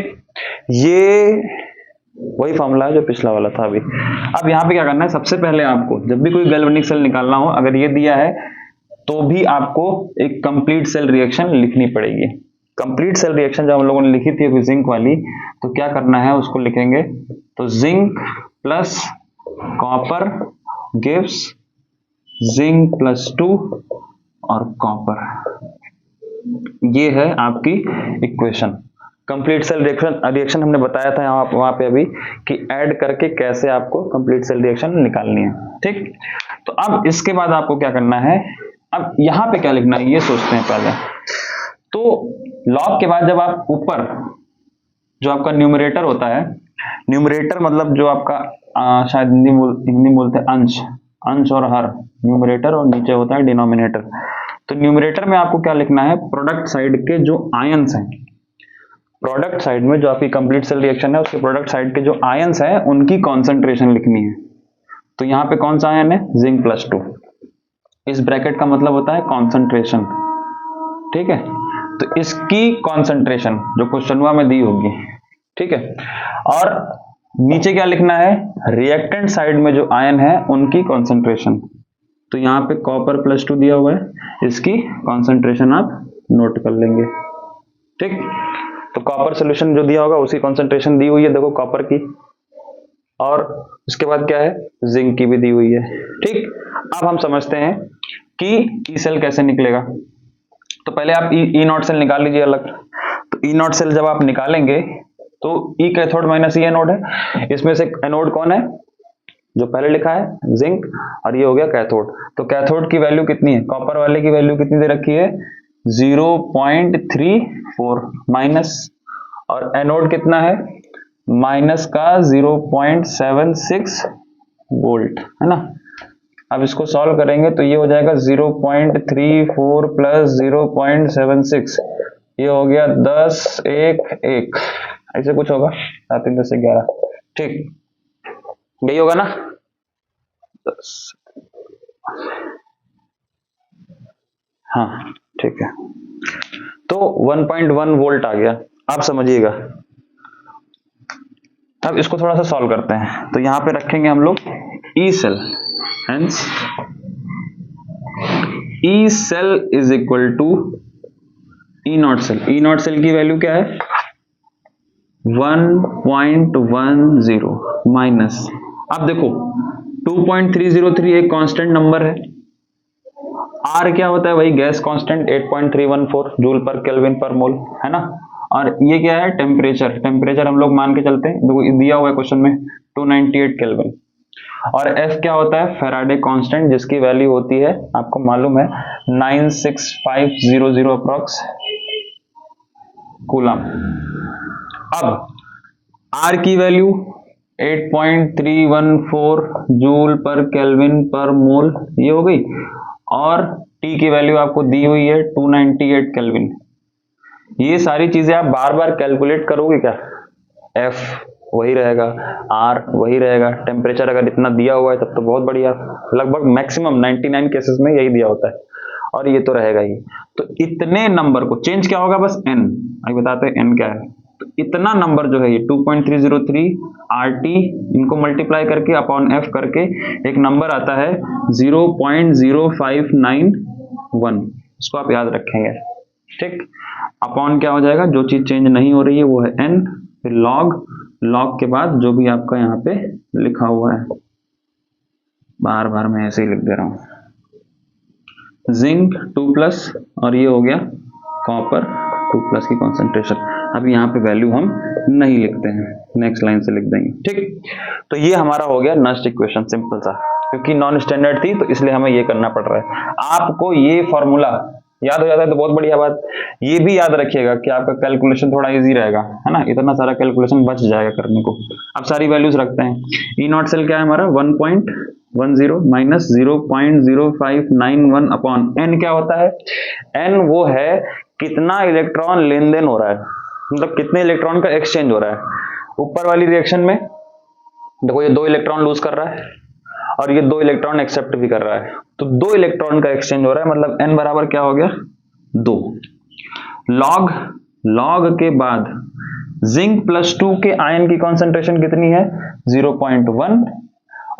ये वही फॉर्मूला है जो पिछला वाला था अभी। अब यहां पे क्या करना है, सबसे पहले आपको जब भी कोई गैल्वेनिक सेल निकालना हो, अगर ये दिया है तो भी आपको एक कंप्लीट सेल रिएक्शन लिखनी पड़ेगी। कंप्लीट सेल रिएक्शन जब हम लोगों ने लिखी थी अभी जिंक वाली, तो क्या करना है उसको लिखेंगे, तो zinc plus copper gives zinc plus 2 और कॉपर, ये है आपकी इक्वेशन। कंप्लीट सेल रिएक्शन हमने बताया था वहां पे अभी कि ऐड करके कैसे आपको कंप्लीट सेल रिएक्शन निकालनी है, ठीक। तो अब इसके बाद आपको क्या करना है, अब यहां पे क्या लिखना है ये सोचते हैं पहले। तो लॉग के बाद जब आप ऊपर जो आपका न्यूमरेटर होता है, न्यूमरेटर मतलब जो आपका शायद हिंदी बोलते हैं अंश, अंश और हर, न्यूमरेटर, और नीचे होता है डिनोमिनेटर। तो न्यूमरेटर में आपको क्या लिखना है, प्रोडक्ट साइड के जो आयंस हैं, प्रोडक्ट साइड में जो आपकी कंप्लीट सेल रिएक्शन है उसके प्रोडक्ट साइड के जो आयंस है उनकी कॉन्सेंट्रेशन लिखनी है। तो यहां पे कौन सा आयन है, जिंक प्लस 2, इस ब्रैकेट का मतलब होता है कॉन्सेंट्रेशन, ठीक है। तो इसकी कॉन्सेंट्रेशन जो क्वेश्चन में दी होगी, ठीक है। और नीचे क्या लिखना है, रिएक्टेंट साइड में जो आयन है उनकी कॉन्सेंट्रेशन। तो यहाँ पे कॉपर प्लस 2 दिया हुआ है, इसकी कॉन्सेंट्रेशन आप नोट कर लेंगे, ठीक। तो कॉपर सोल्यूशन जो दिया होगा उसी कॉन्सेंट्रेशन दी हुई है, देखो कॉपर की, और उसके बाद क्या है, जिंक की भी दी हुई है, ठीक। अब हम समझते हैं कि ई सेल कैसे निकलेगा। तो पहले आप ई नॉट सेल निकाल लीजिए अलग। तो ई नॉट सेल जब आप निकालेंगे तो ई कैथोड माइनस ई एनोड है, इसमें से एनोड कौन है, जो पहले लिखा है जिंक, और ये हो गया कैथोड। तो कैथोड की वैल्यू कितनी है, कॉपर वाले की वैल्यू कितनी दे रखी है, 0.34 माइनस, और एनोड कितना है, माइनस का 0.76 वोल्ट, है ना। अब इसको सॉल्व करेंगे तो ये हो जाएगा 0.34 प्लस 0.76, ये हो गया 10 1 1, ऐसे कुछ होगा, 7 3 10 11, ठीक, यही होगा ना। 10, हाँ ठीक है। तो 1.1 वोल्ट आ गया। आप समझिएगा, अब इसको थोड़ा सा सॉल्व करते हैं। तो यहां पे रखेंगे हम लोग E cell, hence E cell is equal to E not cell. E not cell की वैल्यू क्या है, 1.10 माइनस, अब देखो 2.303 एक कांस्टेंट नंबर है, आर क्या होता है, वही गैस कांस्टेंट 8.314 जूल पर केल्विन पर मोल, है ना। और ये क्या है, टेम्परेचर, टेम्परेचर हम लोग मान के चलते हैं, दिया हुआ है क्वेश्चन में 298 केल्विन। और F क्या होता है, फैराडे कांस्टेंट, जिसकी वैल्यू होती है आपको मालूम है 96500 अप्रॉक्स कूलम। अब R की वैल्यू 8.314 जूल पर केल्विन पर मोल, ये हो गई, और T की वैल्यू आपको दी हुई है 298 केल्विन। ये सारी चीजें आप बार बार कैलकुलेट करोगे क्या, F वही रहेगा, R वही रहेगा, टेम्परेचर अगर इतना दिया हुआ है तब तो बहुत बढ़िया, लगभग मैक्सिमम 99 केसेस में यही दिया होता है, और ये तो रहेगा ही। तो इतने नंबर को चेंज क्या होगा, बस n, अभी बताते हैं n क्या है। तो इतना नंबर जो है ये 2.303 RT, इनको मल्टीप्लाई करके अपॉन F करके एक नंबर आता है 0.0591, इसको आप याद रखेंगे, ठीक। अपॉन क्या हो जाएगा, जो चीज चेंज नहीं हो रही है वो है n, फिर लॉग, लॉग के बाद जो भी आपका यहाँ पे लिखा हुआ है, बार बार मैं ऐसे ही लिख दे रहा हूं, जिंक 2+, और ये हो गया कॉपर 2+ की कॉन्सेंट्रेशन। अब यहाँ पे वैल्यू हम नहीं लिखते हैं, नेक्स्ट लाइन से लिख देंगे, ठीक। तो ये हमारा हो गया नस्ट इक्वेशन, सिंपल सा, क्योंकि नॉन स्टैंडर्ड थी तो इसलिए हमें ये करना पड़ रहा है। आपको ये फॉर्मूला याद हो जाता है तो बहुत बढ़िया बात। ये भी याद रखिएगा कि आपका कैलकुलेशन थोड़ा इजी रहेगा, है ना, इतना सारा कैलकुलेशन बच जाएगा करने को। अब सारी वैल्यूज रखते हैं। ई नॉट सेल क्या है हमारा 1.10 माइनस 0.0591 अपॉन n क्या होता है, n वो है कितना इलेक्ट्रॉन लेन देन हो रहा है, मतलब कितने इलेक्ट्रॉन का एक्सचेंज हो रहा है। ऊपर वाली रिएक्शन में देखो ये 2 इलेक्ट्रॉन लूज कर रहा है और ये 2 इलेक्ट्रॉन एक्सेप्ट भी कर रहा है, तो 2 इलेक्ट्रॉन का एक्सचेंज हो रहा है, मतलब n बराबर क्या हो गया 2। लॉग, लॉग के बाद जिंक +2 के आयन की कॉन्सेंट्रेशन कितनी है 0.1,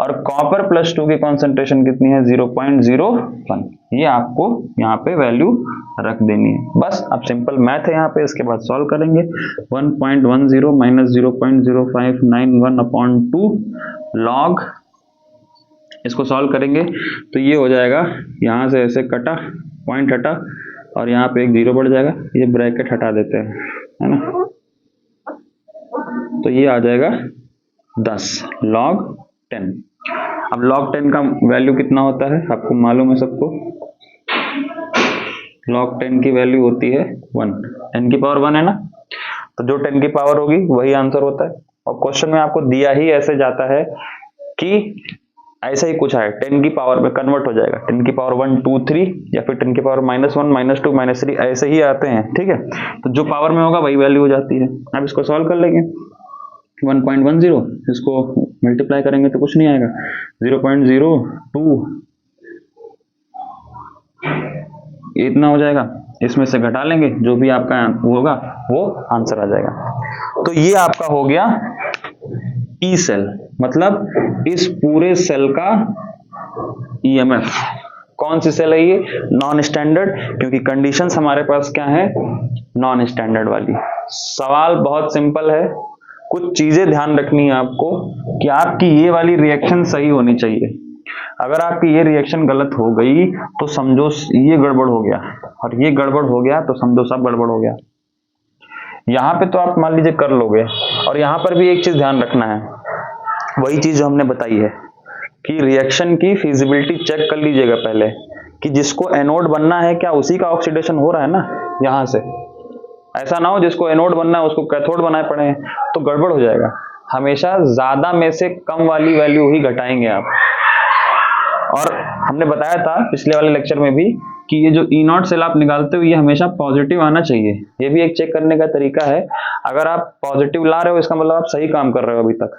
और कॉपर +2 की कॉन्सेंट्रेशन कितनी है 0.01। ये आपको यहाँ पे वैल्यू रख देनी है, बस। अब सिंपल मैथ है यहाँ पे, इसके बाद सॉल्व करेंगे। 1.10 माइनस 0.0591 अपॉन 2 लॉग, इसको सॉल्व करेंगे तो ये हो जाएगा, यहां से ऐसे कटा, पॉइंट हटा, और यहाँ पे एक 0 बढ़ जाएगा, ये ब्रैकेट हटा देते हैं, है ना, तो ये आ जाएगा 10 log 10। अब log 10 का वैल्यू कितना होता है आपको मालूम है सबको, log 10 की वैल्यू होती है 1, n की पावर 1 है ना, तो जो 10 की पावर होगी वही आंसर होता है। और क्वेश्चन में आपको दिया ही ऐसे जाता है कि ऐसा ही कुछ है, 10 की पावर में कन्वर्ट हो जाएगा, 10 की पावर 1 2 3, या फिर 10 की पावर -1 -2 -3 ऐसे ही आते हैं, ठीक है। तो जो पावर में होगा वही वैल्यू हो जाती है। अब इसको सॉल्व कर लेंगे, 1.10 इसको मल्टीप्लाई करेंगे तो कुछ नहीं आएगा, 0.02 इतना हो जाएगा, इसमें से घटा लेंगे जो भी आपका होगा वो आंसर आ जाएगा। तो ये आपका हो गया ई सेल, मतलब इस पूरे सेल का ईएमएफ। कौन सी सेल है ये, नॉन स्टैंडर्ड, क्योंकि कंडीशंस हमारे पास क्या है नॉन स्टैंडर्ड वाली। सवाल बहुत सिंपल है, कुछ चीजें ध्यान रखनी है आपको कि आपकी ये वाली रिएक्शन सही होनी चाहिए। अगर आपकी ये रिएक्शन गलत हो गई तो समझो ये गड़बड़ हो गया, और ये गड़बड़ हो गया तो समझो सब गड़बड़ हो गया। यहाँ पे तो आप मान लीजिए कर लोगे, और यहाँ पर भी एक चीज ध्यान रखना है, वही चीज जो हमने बताई है कि रिएक्शन की फिजिबिलिटी चेक कर लीजिएगा पहले, कि जिसको एनोड बनना है क्या उसी का ऑक्सीडेशन हो रहा है ना यहाँ से। ऐसा ना हो जिसको एनोड बनना है उसको कैथोड बनाए पड़े, तो गड़बड़ हो जाएगा। हमेशा ज्यादा में से कम वाली वैल्यू ही घटाएंगे आप। और हमने बताया था पिछले वाले लेक्चर में भी कि ये जो ई नॉट सेल आप निकालते हो ये हमेशा पॉजिटिव आना चाहिए। ये भी एक चेक करने का तरीका है, अगर आप पॉजिटिव ला रहे हो इसका मतलब आप सही काम कर रहे हो अभी तक।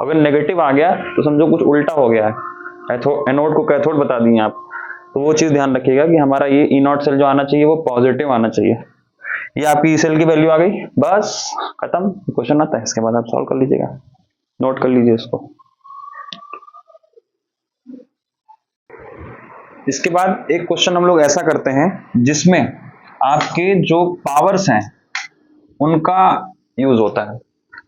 अगर नेगेटिव आ गया तो समझो कुछ उल्टा हो गया है, एनोड को कैथोड बता दिए आप। तो वो चीज ध्यान रखिएगा कि हमारा ये ई नॉट सेल जो आना चाहिए वो पॉजिटिव आना चाहिए। ये आपकी ई सेल की वैल्यू आ गई, बस खत्म। क्वेश्चन आता है इसके बाद आप सॉल्व कर लीजिएगा, नोट कर लीजिए इसको। इसके बाद एक क्वेश्चन हम लोग ऐसा करते हैं जिसमें आपके जो पावर्स हैं उनका यूज होता है,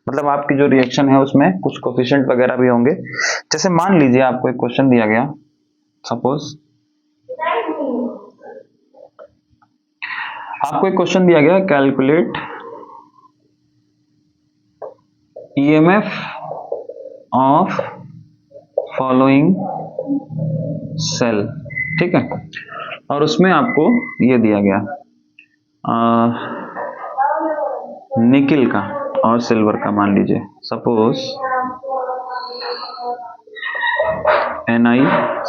मतलब आपकी जो रिएक्शन है उसमें कुछ कोफिशिएंट वगैरह भी होंगे। जैसे मान लीजिए आपको एक क्वेश्चन दिया गया, सपोज आपको एक क्वेश्चन दिया गया, calculate EMF of following cell, ठीक है। और उसमें आपको ये दिया गया निकिल का और सिल्वर का, मान लीजिए suppose Ni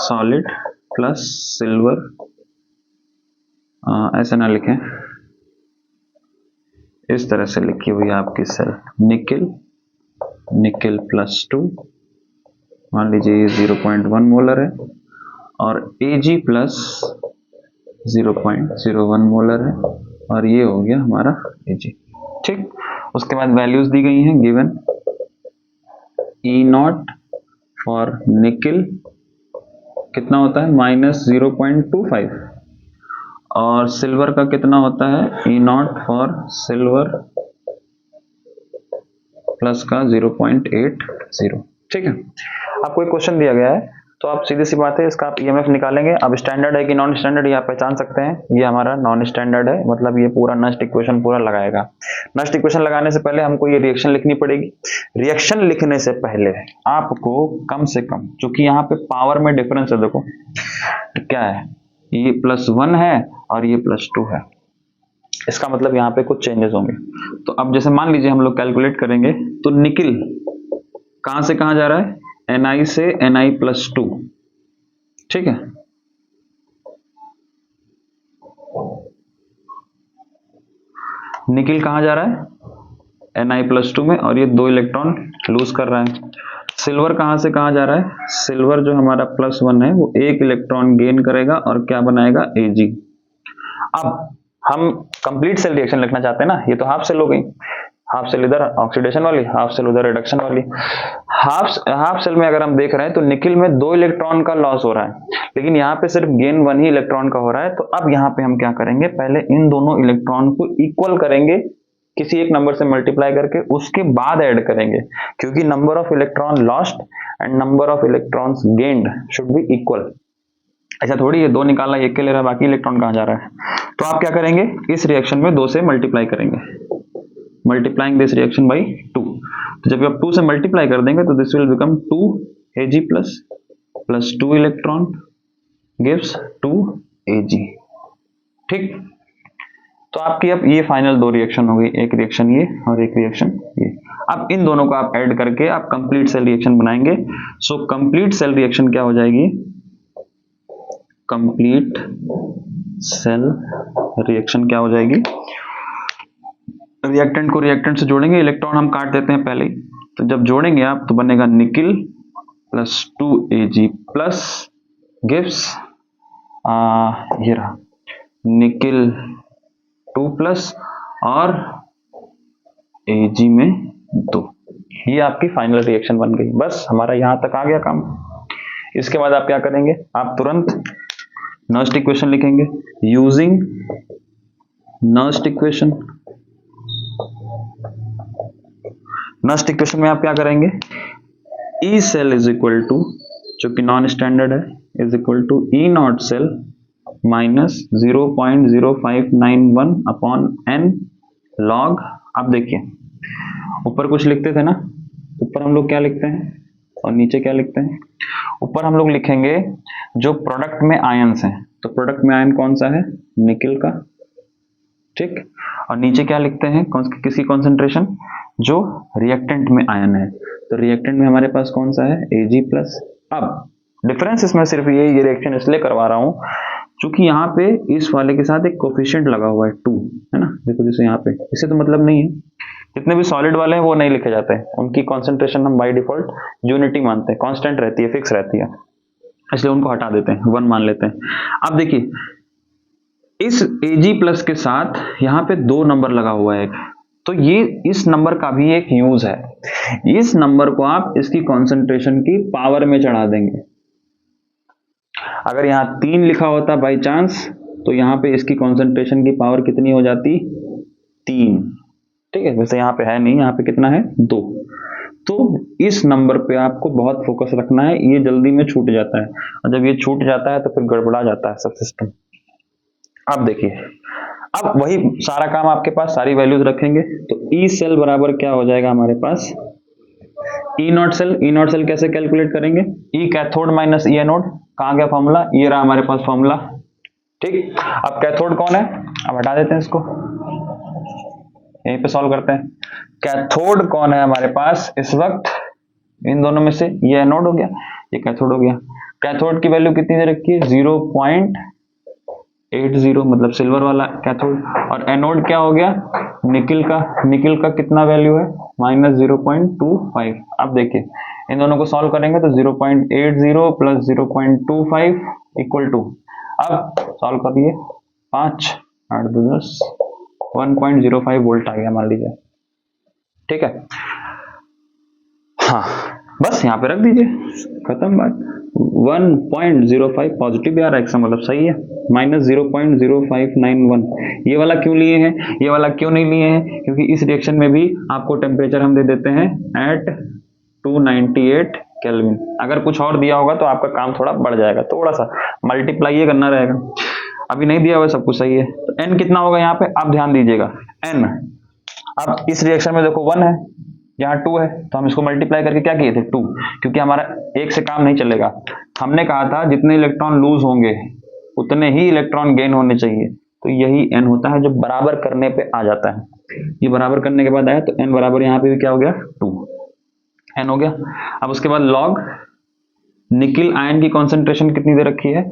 solid plus silver, ऐसे ना लिखें, इस तरह से लिखी हुई है आपकी सेल, निकिल प्लस 2, मान लीजिए 0.1 मोलर है, और Ag प्लस 0.01 मोलर है, और ये हो गया हमारा Ag, ठीक। उसके बाद वैल्यूज दी गई हैं गिवन, E0 फॉर निकिल कितना होता है -0.25, और सिल्वर का कितना होता है E0 फॉर सिल्वर प्लस का 0.80, ठीक है। आपको एक क्वेश्चन दिया गया है, तो आप सीधी सी बात है इसका आप ईएमएफ निकालेंगे। अब स्टैंडर्ड है कि नॉन स्टैंडर्ड ये आप पहचान सकते हैं, ये हमारा नॉन स्टैंडर्ड है, मतलब ये पूरा नस्ट इक्वेशन पूरा लगाएगा। नस्ट इक्वेशन लगाने से पहले हमको ये रिएक्शन लिखनी पड़ेगी। रिएक्शन लिखने से पहले आपको कम से कम, चूंकि यहाँ पे पावर में डिफरेंस है, देखो क्या है, ये +1 है और ये +2 है, इसका मतलब यहाँ पे कुछ चेंजेस होंगे। तो अब जैसे मान लीजिए हम लोग कैलकुलेट करेंगे, तो निकिल कहां से कहां जा रहा है, Ni से Ni+2, ठीक है। निकिल कहां जा रहा है Ni+2 में, और ये 2 इलेक्ट्रॉन लूज कर रहा है। सिल्वर कहां से कहां जा रहा है, सिल्वर जो हमारा +1 है वो 1 इलेक्ट्रॉन गेन करेगा और क्या बनाएगा, Ag। अब हम कंप्लीट सेल रिएक्शन लिखना चाहते हैं ना, ये तो हाफ सेल हो गई, हाफ सेल इधर ऑक्सीडेशन वाली, हाफ सेल उधर रिडक्शन वाली। हाफ सेल में अगर हम देख रहे हैं तो निकिल में 2 इलेक्ट्रॉन का लॉस हो रहा है, लेकिन यहाँ पे सिर्फ गेन 1 ही इलेक्ट्रॉन का हो रहा है। तो अब यहाँ पे हम क्या करेंगे, पहले इन दोनों इलेक्ट्रॉन को इक्वल करेंगे किसी एक नंबर से मल्टीप्लाई करके, उसके बाद ऐड करेंगे, क्योंकि number of electron lost and number of electrons gained should be equal. ऐसा थोड़ी ये 2 निकाला, 1 के ले रहा है, बाकी इलेक्ट्रॉन कहां जा रहा है। तो आप क्या करेंगे, इस रिएक्शन में 2 से मल्टीप्लाई करेंगे, मल्टीप्लाइंग दिस रिएक्शन बाई 2। तो जब आप 2 से मल्टीप्लाई कर देंगे तो this will become 2 Ag plus 2 electron gives 2 Ag, ठीक। तो आपकी अब ये फाइनल 2 रिएक्शन हो गई, एक रिएक्शन ये और एक रिएक्शन ये। अब इन दोनों को आप ऐड करके आप कंप्लीट सेल रिएक्शन बनाएंगे। सो कंप्लीट सेल रिएक्शन क्या हो जाएगी, कंप्लीट सेल रिएक्शन क्या हो जाएगी, रिएक्टेंट को रिएक्टेंट से जोड़ेंगे, इलेक्ट्रॉन हम काट देते हैं पहले ही, तो जब जोड़ेंगे आप तो बनेगा nickel plus 2 Ag plus gives ये रहा निकिल 2 प्लस और Ag में 2। ये आपकी फाइनल रिएक्शन बन गई, बस हमारा यहां तक आ गया काम। इसके बाद आप क्या करेंगे, आप तुरंत नस्ट इक्वेशन लिखेंगे using Nernst equation. Nernst equation में आप क्या करेंगे, E cell is equal to, जो कि नॉन स्टैंडर्ड है, is equal to E0 cell minus 0.0591 upon n log. अब देखिए ऊपर कुछ लिखते थे ना, ऊपर हम लोग क्या लिखते हैं और नीचे क्या लिखते हैं। ऊपर हम लोग लिखेंगे जो प्रोडक्ट में आयंस हैं, तो प्रोडक्ट में आयन कौन सा है, निकिल का, ठीक। और नीचे क्या लिखते हैं, किसी कॉन्सेंट्रेशन जो रिएक्टेंट में आयन है, तो रिएक्टेंट में हमारे पास कौन सा है, Ag प्लस। अब डिफरेंस इसमें सिर्फ ये रिएक्शन इसलिए करवा रहा हूं क्योंकि यहाँ पे इस वाले के साथ एक कोफिशिएंट लगा हुआ है 2, है ना, देखो जैसे यहाँ पे, इससे तो मतलब नहीं है। जितने भी सॉलिड वाले हैं वो नहीं लिखे जाते हैं, उनकी कॉन्सेंट्रेशन हम बाय डिफॉल्ट यूनिटी मानते हैं, कांस्टेंट रहती है, फिक्स रहती है, इसलिए उनको हटा देते हैं, 1 मान लेते हैं। अब देखिए इस Ag प्लस के साथ यहाँ पे 2 नंबर लगा हुआ है, तो ये इस नंबर का भी एक यूज है। इस नंबर को आप इसकी कॉन्सेंट्रेशन की पावर में चढ़ा देंगे। अगर यहाँ 3 लिखा होता बाय चांस, तो यहाँ पे इसकी कॉन्सेंट्रेशन की पावर कितनी हो जाती, 3, ठीक है। वैसे यहाँ पे है नहीं, यहाँ पे कितना है, 2। तो इस नंबर पे आपको बहुत फोकस रखना है, ये जल्दी में छूट जाता है, और जब ये छूट जाता है तो फिर गड़बड़ा जाता है सब सिस्टम। अब देखिए, अब वही सारा काम आपके पास, सारी वैल्यूज रखेंगे, तो ई सेल बराबर क्या हो जाएगा हमारे पास, ई नॉट सेल कैसे कैलकुलेट करेंगे? ई कैथोड माइनस ई एनोड, कहाँ गया फॉर्मूला? ये रहा हमारे पास फॉर्मूला। ठीक, अब कैथोड कौन है? अब हटा देते हैं इसको, यहीं पे सॉल्व करते हैं। कैथोड कौन है हमारे पास इस वक्त? इन दोनों में से ये एनोड हो गया, ये कैथोड हो गया। कैथोड की वैल्यू कितनी दे रखी है? 0.80, मतलब सिल्वर वाला कैथोड। और एनोड क्या हो गया? निकिल का कितना वैल्यू है? -0.25। अब देखिए इन दोनों को सॉल्व करेंगे तो 0.80 प्लस 0.25 इक्वल टू, अब सॉल्व करिए, 5 8 2 10, 1.05 वोल्ट आ गया मान लीजिए। ठीक है, हाँ बस यहाँ पे रख दीजिए, खत्म बात। 1.05 पॉजिटिव भी आ रहा है, इसका मतलब सही है। -0.0591, ये वाला क्यों लिए हैं, ये वाला क्यों नहीं लिए हैं? क्योंकि इस रिएक्शन में भी आपको टेम्परेचर हम दे देते हैं एट 298 केल्विन। अगर कुछ और दिया होगा तो आपका काम थोड़ा बढ़ जाएगा, थोड़ा सा मल्टीप्लाई ये करना रहेगा। अभी नहीं दिया हुआ, सब कुछ सही है। तो n कितना होगा यहाँ पे? आप ध्यान दीजिएगा, n। अब इस रिएक्शन में देखो 1 है, यहाँ 2 है, तो हम इसको मल्टीप्लाई करके क्या किए थे? 2, क्योंकि हमारा एक से काम नहीं चलेगा। हमने कहा था जितने इलेक्ट्रॉन लूज होंगे उतने ही इलेक्ट्रॉन गेन होने चाहिए, तो यही n होता है जो बराबर करने पे आ जाता है। ये बराबर करने के बाद आया तो n बराबर यहाँ पे भी क्या हो गया? 2 n हो गया। अब उसके बाद लॉग निकिल आयन की कॉन्सेंट्रेशन कितनी दे रखी है?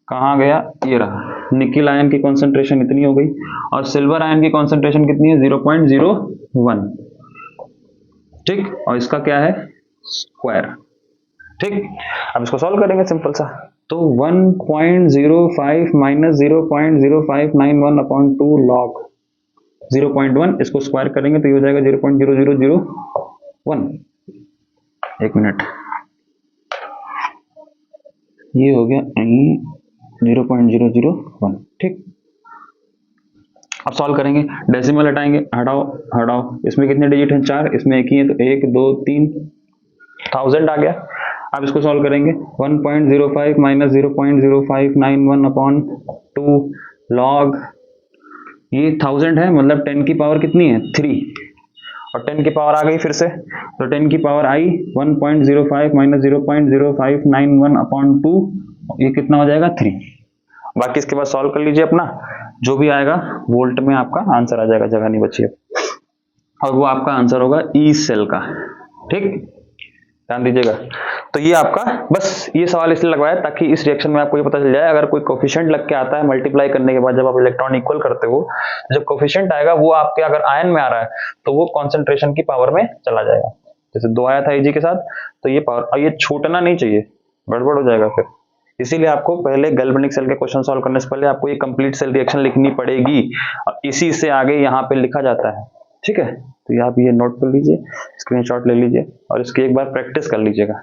कहाँ गया? ये रहा, निकिल आयन की कॉन्सेंट्रेशन इतनी हो गई, और सिल्वर आयन की कॉन्सेंट्रेशन कितनी है? 0.01। ठीक, और इसका क्या है? स्क्वायर। ठीक, अब इसको सॉल्व करेंगे सिंपल सा, तो 1.05 माइनस 0.0591 अपॉन 2 लॉग 0.1, इसको स्क्वायर करेंगे तो ये हो जाएगा 0.0001। एक मिनट, ये हो गया 0.001। ठीक, अब सॉल्व करेंगे, डेसिमल हटाएंगे, हटाओ, इसमें कितने डिजिट हैं? 4, इसमें एक ही है, तो 1 2 3, 1000 आ गया। अब इसको सॉल्व करेंगे, 1.05 माइनस 0.0591 अपॉन 2 लॉग, ये 1000 है, मतलब 10 की पावर कितनी है? 3, और 10 की पावर आ गई फिर से, तो 10 की पावर आई 1.05 माइनस 0.0591 अपॉन 2, ये कितना हो जाएगा? 3। बाकी इसके बाद सॉल्व कर लीजिए अपना, जो भी आएगा वोल्ट में आपका आंसर आ जाएगा, जगह नहीं बची अब, और वो आपका आंसर होगा ई सेल का। ठीक, ध्यान दीजिएगा। तो ये आपका, बस ये सवाल इसलिए लगवाया ताकि इस रिएक्शन में आपको ये पता चल जाए, अगर कोई कोफिशिएंट लग के आता है मल्टीप्लाई करने के बाद, जब आप इलेक्ट्रॉन इक्वल करते हो, जब कोफिशिएंट आएगा वो आपके अगर आयन में आ रहा है तो वो कॉन्सेंट्रेशन की पावर में चला जाएगा। जैसे 2 आया था Ag के साथ, तो ये पावर, और ये छूटना नहीं चाहिए, गड़बड़ हो जाएगा फिर। इसीलिए आपको पहले गैल्वेनिक सेल के क्वेश्चन सॉल्व करने से पहले आपको ये कंप्लीट सेल रिएक्शन लिखनी पड़ेगी, और इसी से आगे यहाँ पे लिखा जाता है। ठीक है, तो आप ये नोट कर लीजिए, स्क्रीनशॉट ले लीजिए, और इसकी एक बार प्रैक्टिस कर लीजिएगा।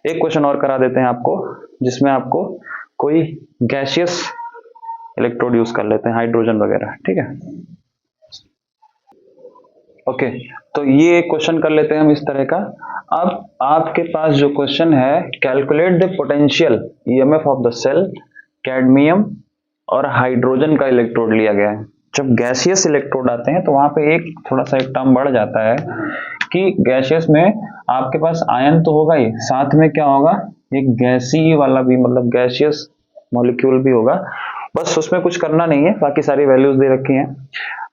एक क्वेश्चन और करा देते हैं आपको, जिसमें आपको कोई गैसियस इलेक्ट्रोड यूज कर लेते हैं, हाइड्रोजन वगैरह। ठीक है, ओके, तो ये क्वेश्चन कर लेते हैं हम इस तरह का। अब आपके पास जो क्वेश्चन है, calculate the potential EMF of the cell, cadmium और हाइड्रोजन का इलेक्ट्रोड लिया गया है। जब गैसियस इलेक्ट्रोड आते हैं तो वहां पे एक थोड़ा सा एक टर्म बढ़ जाता है कि गैसियस में आपके पास आयन तो होगा ही, साथ में क्या होगा? एक गैसीय वाला भी, मतलब गैसियस मॉलिक्यूल भी होगा। बस उसमें कुछ करना नहीं है, बाकी सारी वैल्यूज दे रखी हैं।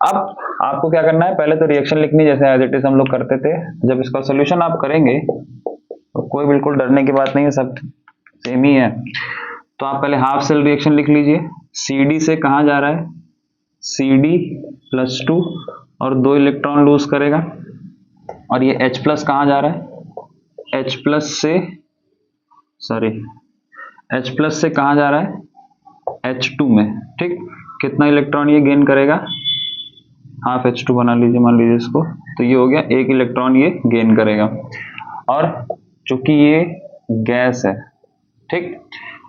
अब आपको क्या करना है, पहले तो रिएक्शन लिखनी जैसे एज इट इज हम लोग करते थे। जब इसका सोल्यूशन आप करेंगे तो कोई बिल्कुल डरने की बात नहीं है, सब सेम ही है। तो आप पहले हाफ सेल रिएक्शन लिख लीजिए। CD से कहाँ जा रहा है? CD+2, और 2 इलेक्ट्रॉन लूज करेगा। और ये H+ कहाँ जा रहा है? H+ से कहाँ जा रहा है? H2 में। ठीक, कितना इलेक्ट्रॉन ये गेन करेगा? हाफ H2 बना लीजिए, मान लीजिए इसको, तो ये हो गया 1 इलेक्ट्रॉन ये गेन करेगा। और चूंकि ये गैस है, ठीक,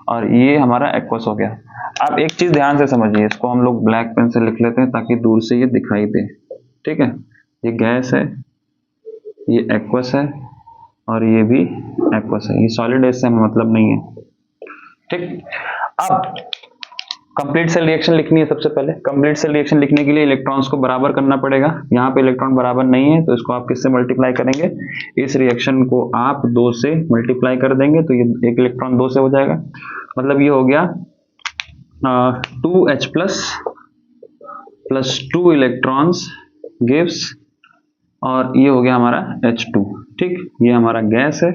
और ये हमारा एक्वस हो गया। आप एक चीज ध्यान से समझिए, इसको हम लोग ब्लैक पेन से लिख लेते हैं ताकि दूर से ये दिखाई दे। ठीक है, ये गैस है, ये एक्वस है, और ये भी एक्वस है। ये सॉलिड, इससे हमें मतलब नहीं है। ठीक, अब कंप्लीट सेल रिएक्शन लिखनी है सबसे पहले। कंप्लीट सेल रिएक्शन लिखने के लिए इलेक्ट्रॉन्स को बराबर करना पड़ेगा। यहाँ पे इलेक्ट्रॉन बराबर नहीं है तो इसको आप किससे मल्टीप्लाई करेंगे, इस रिएक्शन को आप 2 से मल्टीप्लाई कर देंगे तो ये एक इलेक्ट्रॉन 2 से हो जाएगा। मतलब ये हो गया 2H प्लस 2 इलेक्ट्रॉन्स गिव्स, और ये हो गया हमारा H2। ठीक, ये हमारा गैस है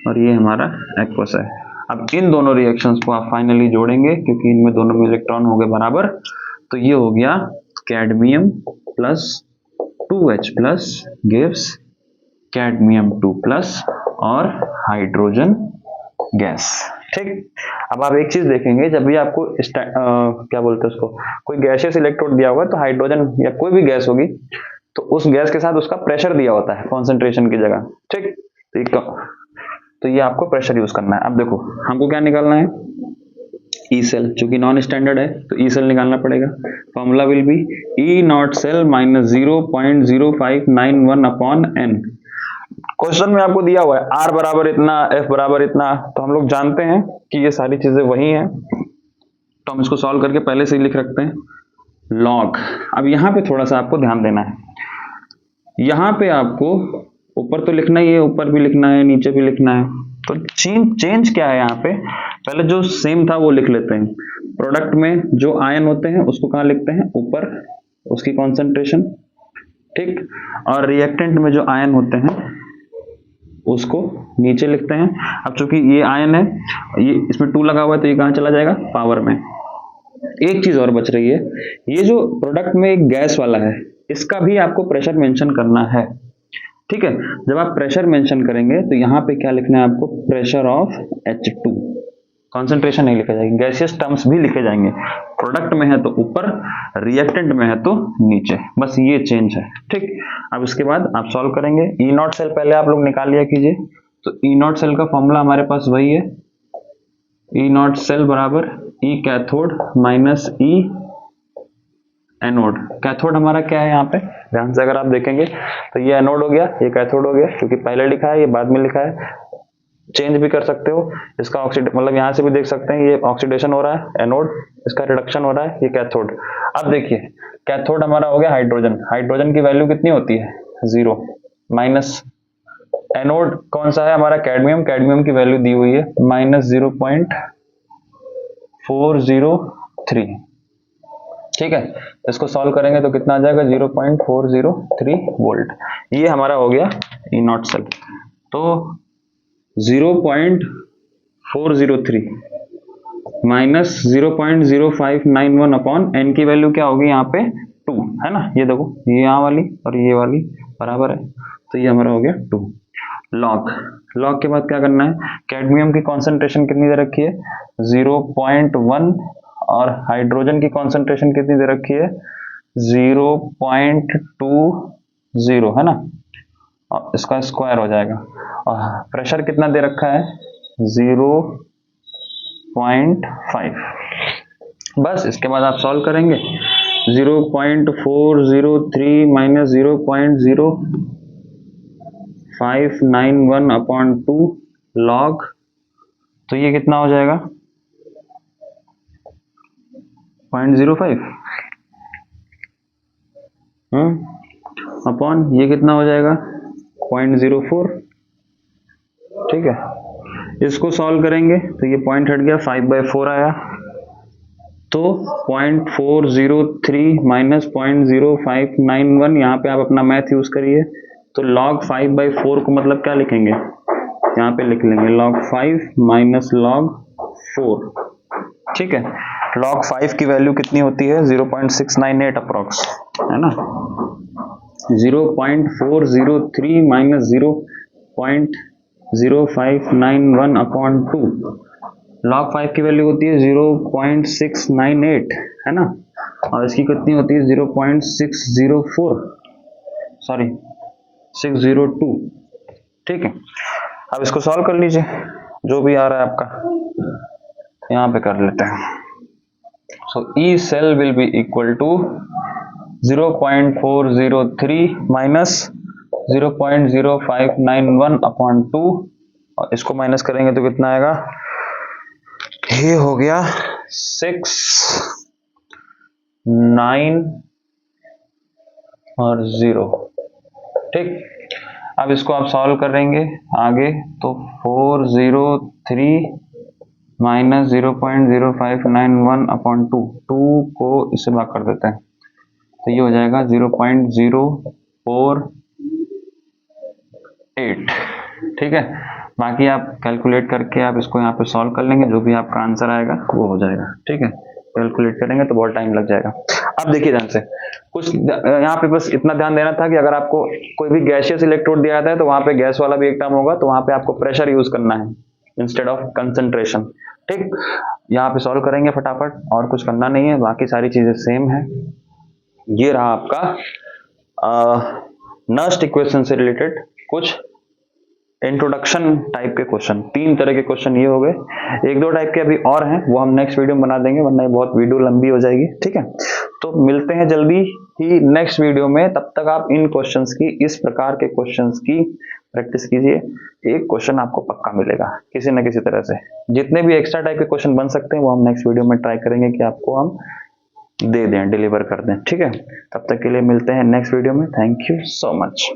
और ये हमारा एक्वस है। अब इन दोनों रिएक्शंस को आप फाइनली जोड़ेंगे क्योंकि इनमें दोनों में इलेक्ट्रॉन हो गए बराबर, तो ये हो गया cadmium plus 2H plus gives cadmium 2 plus और हाइड्रोजन गैस। ठीक, अब आप एक चीज देखेंगे, जब भी आपको क्या बोलते हैं उसको, कोई गैसियस इलेक्ट्रोड दिया होगा तो हाइड्रोजन या कोई भी गैस होगी तो उस गैस के साथ उसका प्रेशर दिया होता है कॉन्सेंट्रेशन की जगह। ठीक, तो ये आपको प्रेशर यूज करना है। अब देखो हमको क्या निकालना है, ई सेल, चूंकि नॉन स्टैंडर्ड है तो ई सेल निकालना पड़ेगा। Formula will be E not cell minus 0.0591 upon N. Question में आपको दिया हुआ है आर बराबर इतना, एफ बराबर इतना, तो हम लोग जानते हैं कि ये सारी चीजें वही हैं, तो हम इसको सॉल्व करके पहले से ही लिख रखते हैं लॉग। अब यहाँ पे थोड़ा सा आपको ध्यान देना है, यहाँ पे आपको ऊपर तो लिखना ही है, ऊपर भी लिखना है, नीचे भी लिखना है। तो चेंज क्या है यहाँ पे, पहले जो सेम था वो लिख लेते हैं। प्रोडक्ट में जो आयन होते हैं उसको कहाँ लिखते हैं, ऊपर, उसकी कॉन्सेंट्रेशन। ठीक, और रिएक्टेंट में जो आयन होते हैं उसको नीचे लिखते हैं। अब चूंकि ये आयन है, ये इसमें 2 लगा हुआ है तो ये कहाँ चला जाएगा, पावर में। एक चीज और बच रही है, ये जो प्रोडक्ट में एक गैस वाला है इसका भी आपको प्रेशर मेंशन करना है। ठीक है, जब आप प्रेशर मेंशन करेंगे तो यहाँ पे क्या लिखना है आपको, प्रेशर ऑफ H2। कॉन्सेंट्रेशन नहीं लिखा जाएगा, गैसियस टर्म्स भी लिखे जाएंगे। प्रोडक्ट में है तो ऊपर, रिएक्टेंट में है तो नीचे, बस ये चेंज है। ठीक, अब इसके बाद आप सॉल्व करेंगे। ई नॉट सेल पहले आप लोग निकाल लिया कीजिए, तो ई नॉट सेल का फॉर्मूला हमारे पास वही है, ई नॉट सेल बराबर ई कैथोड माइनस ई एनोड। कैथोड हमारा क्या है यहाँ पे, ध्यान से अगर आप देखेंगे तो ये एनोड हो गया, ये कैथोड हो गया, क्योंकि पहले लिखा है ये बाद में लिखा है। चेंज भी कर सकते हो इसका, मतलब यहाँ से भी देख सकते हैं ये ऑक्सीडेशन हो रहा है एनोड, इसका रिडक्शन हो रहा है, ये कैथोड। अब देखिए कैथोड हमारा हो गया हाइड्रोजन, हाइड्रोजन की वैल्यू कितनी होती है 0, माइनस एनोड कौन सा है हमारा, कैडमियम, कैडमियम की वैल्यू दी हुई है माइनस 0.403। ठीक है, इसको सॉल्व करेंगे तो कितना आ जाएगा 0.403 वोल्ट। ये हमारा हो गया ई नॉट सेल। तो 0.403 माइनस 0.0591 अपॉन एन की वैल्यू क्या होगी यहाँ पे 2 है ना, ये देखो ये यहाँ वाली और ये वाली बराबर है, तो ये हमारा हो गया 2। लॉग, लॉग के बाद क्या करना है, कैडमियम की कॉन्सेंट्रेशन कितनी दे रखी है 0.1 और हाइड्रोजन की कॉन्सेंट्रेशन कितनी दे रखी है 0.20 है ना, और इसका स्क्वायर हो जाएगा। और प्रेशर कितना दे रखा है 0.5। बस इसके बाद आप सॉल्व करेंगे 0.403 माइनस 0.0591 अपॉन 2 लॉग, तो ये कितना हो जाएगा 0.05 अपॉन ये कितना हो जाएगा 0.04। ठीक है, इसको सॉल्व करेंगे तो ये पॉइंट हट गया, 5/4 आया, तो 0.403 माइनस 0.0591, यहाँ पे आप अपना मैथ यूज करिए। तो log 5/4 को मतलब क्या लिखेंगे, यहाँ पे लिख लेंगे log 5 माइनस log 4। ठीक है, log 5 की वैल्यू कितनी होती है 0.698 अप्रोक्स, है ना। 0.403 माइनस 0.0591 अपॉन 2, log 5 की वैल्यू होती है 0.698 है ना, और इसकी कितनी होती है 602। ठीक है, अब इसको सॉल्व कर लीजिए, जो भी आ रहा है आपका यहाँ पे कर लेते हैं। So E cell will be equal to 0.403 minus 0.0591 upon 2, और इसको माइनस करेंगे तो कितना आएगा, ये हो गया 6 9 और 0। ठीक, अब इसको आप सॉल्व करेंगे आगे तो 403 माइनस 0.0591 अपॉन 2 को इससे भाग कर देते हैं तो ये हो जाएगा 0.048। ठीक है, बाकी आप कैलकुलेट करके आप इसको यहाँ पे सॉल्व कर लेंगे, जो भी आपका आंसर आएगा वो हो जाएगा। ठीक है, कैलकुलेट करेंगे तो बहुत टाइम लग जाएगा। अब देखिए ध्यान से, कुछ यहाँ पे बस इतना ध्यान देना था कि अगर आपको कोई भी गैसियस इलेक्ट्रोड दिया जाता है तो वहां पे गैस वाला भी एक टर्म होगा, तो वहां पे आपको प्रेशर यूज करना है इंस्टेड ऑफ कंसंट्रेशन। ठीक, यहाँ पे सॉल्व करेंगे फटाफट, और कुछ करना नहीं है, बाकी सारी चीजें सेम है। ये रहा आपका नस्ट इक्वेशन से रिलेटेड कुछ इंट्रोडक्शन टाइप के क्वेश्चन। 3 तरह के क्वेश्चन ये हो गए, 1-2 टाइप के अभी और हैं, वो हम नेक्स्ट वीडियो में बना देंगे, वरना ये बहुत वीडियो लंबी हो जाएगी। ठीक है, तो मिलते हैं जल्दी ही नेक्स्ट वीडियो में। तब तक आप इन क्वेश्चंस की, इस प्रकार के क्वेश्चंस की प्रैक्टिस कीजिए। एक क्वेश्चन आपको पक्का मिलेगा किसी न किसी तरह से। जितने भी एक्स्ट्रा टाइप के क्वेश्चन बन सकते हैं वो हम नेक्स्ट वीडियो में ट्राई करेंगे कि आपको हम दे दें, डिलीवर कर दें। ठीक है, तब तक के लिए मिलते हैं नेक्स्ट वीडियो में। Thank you so much.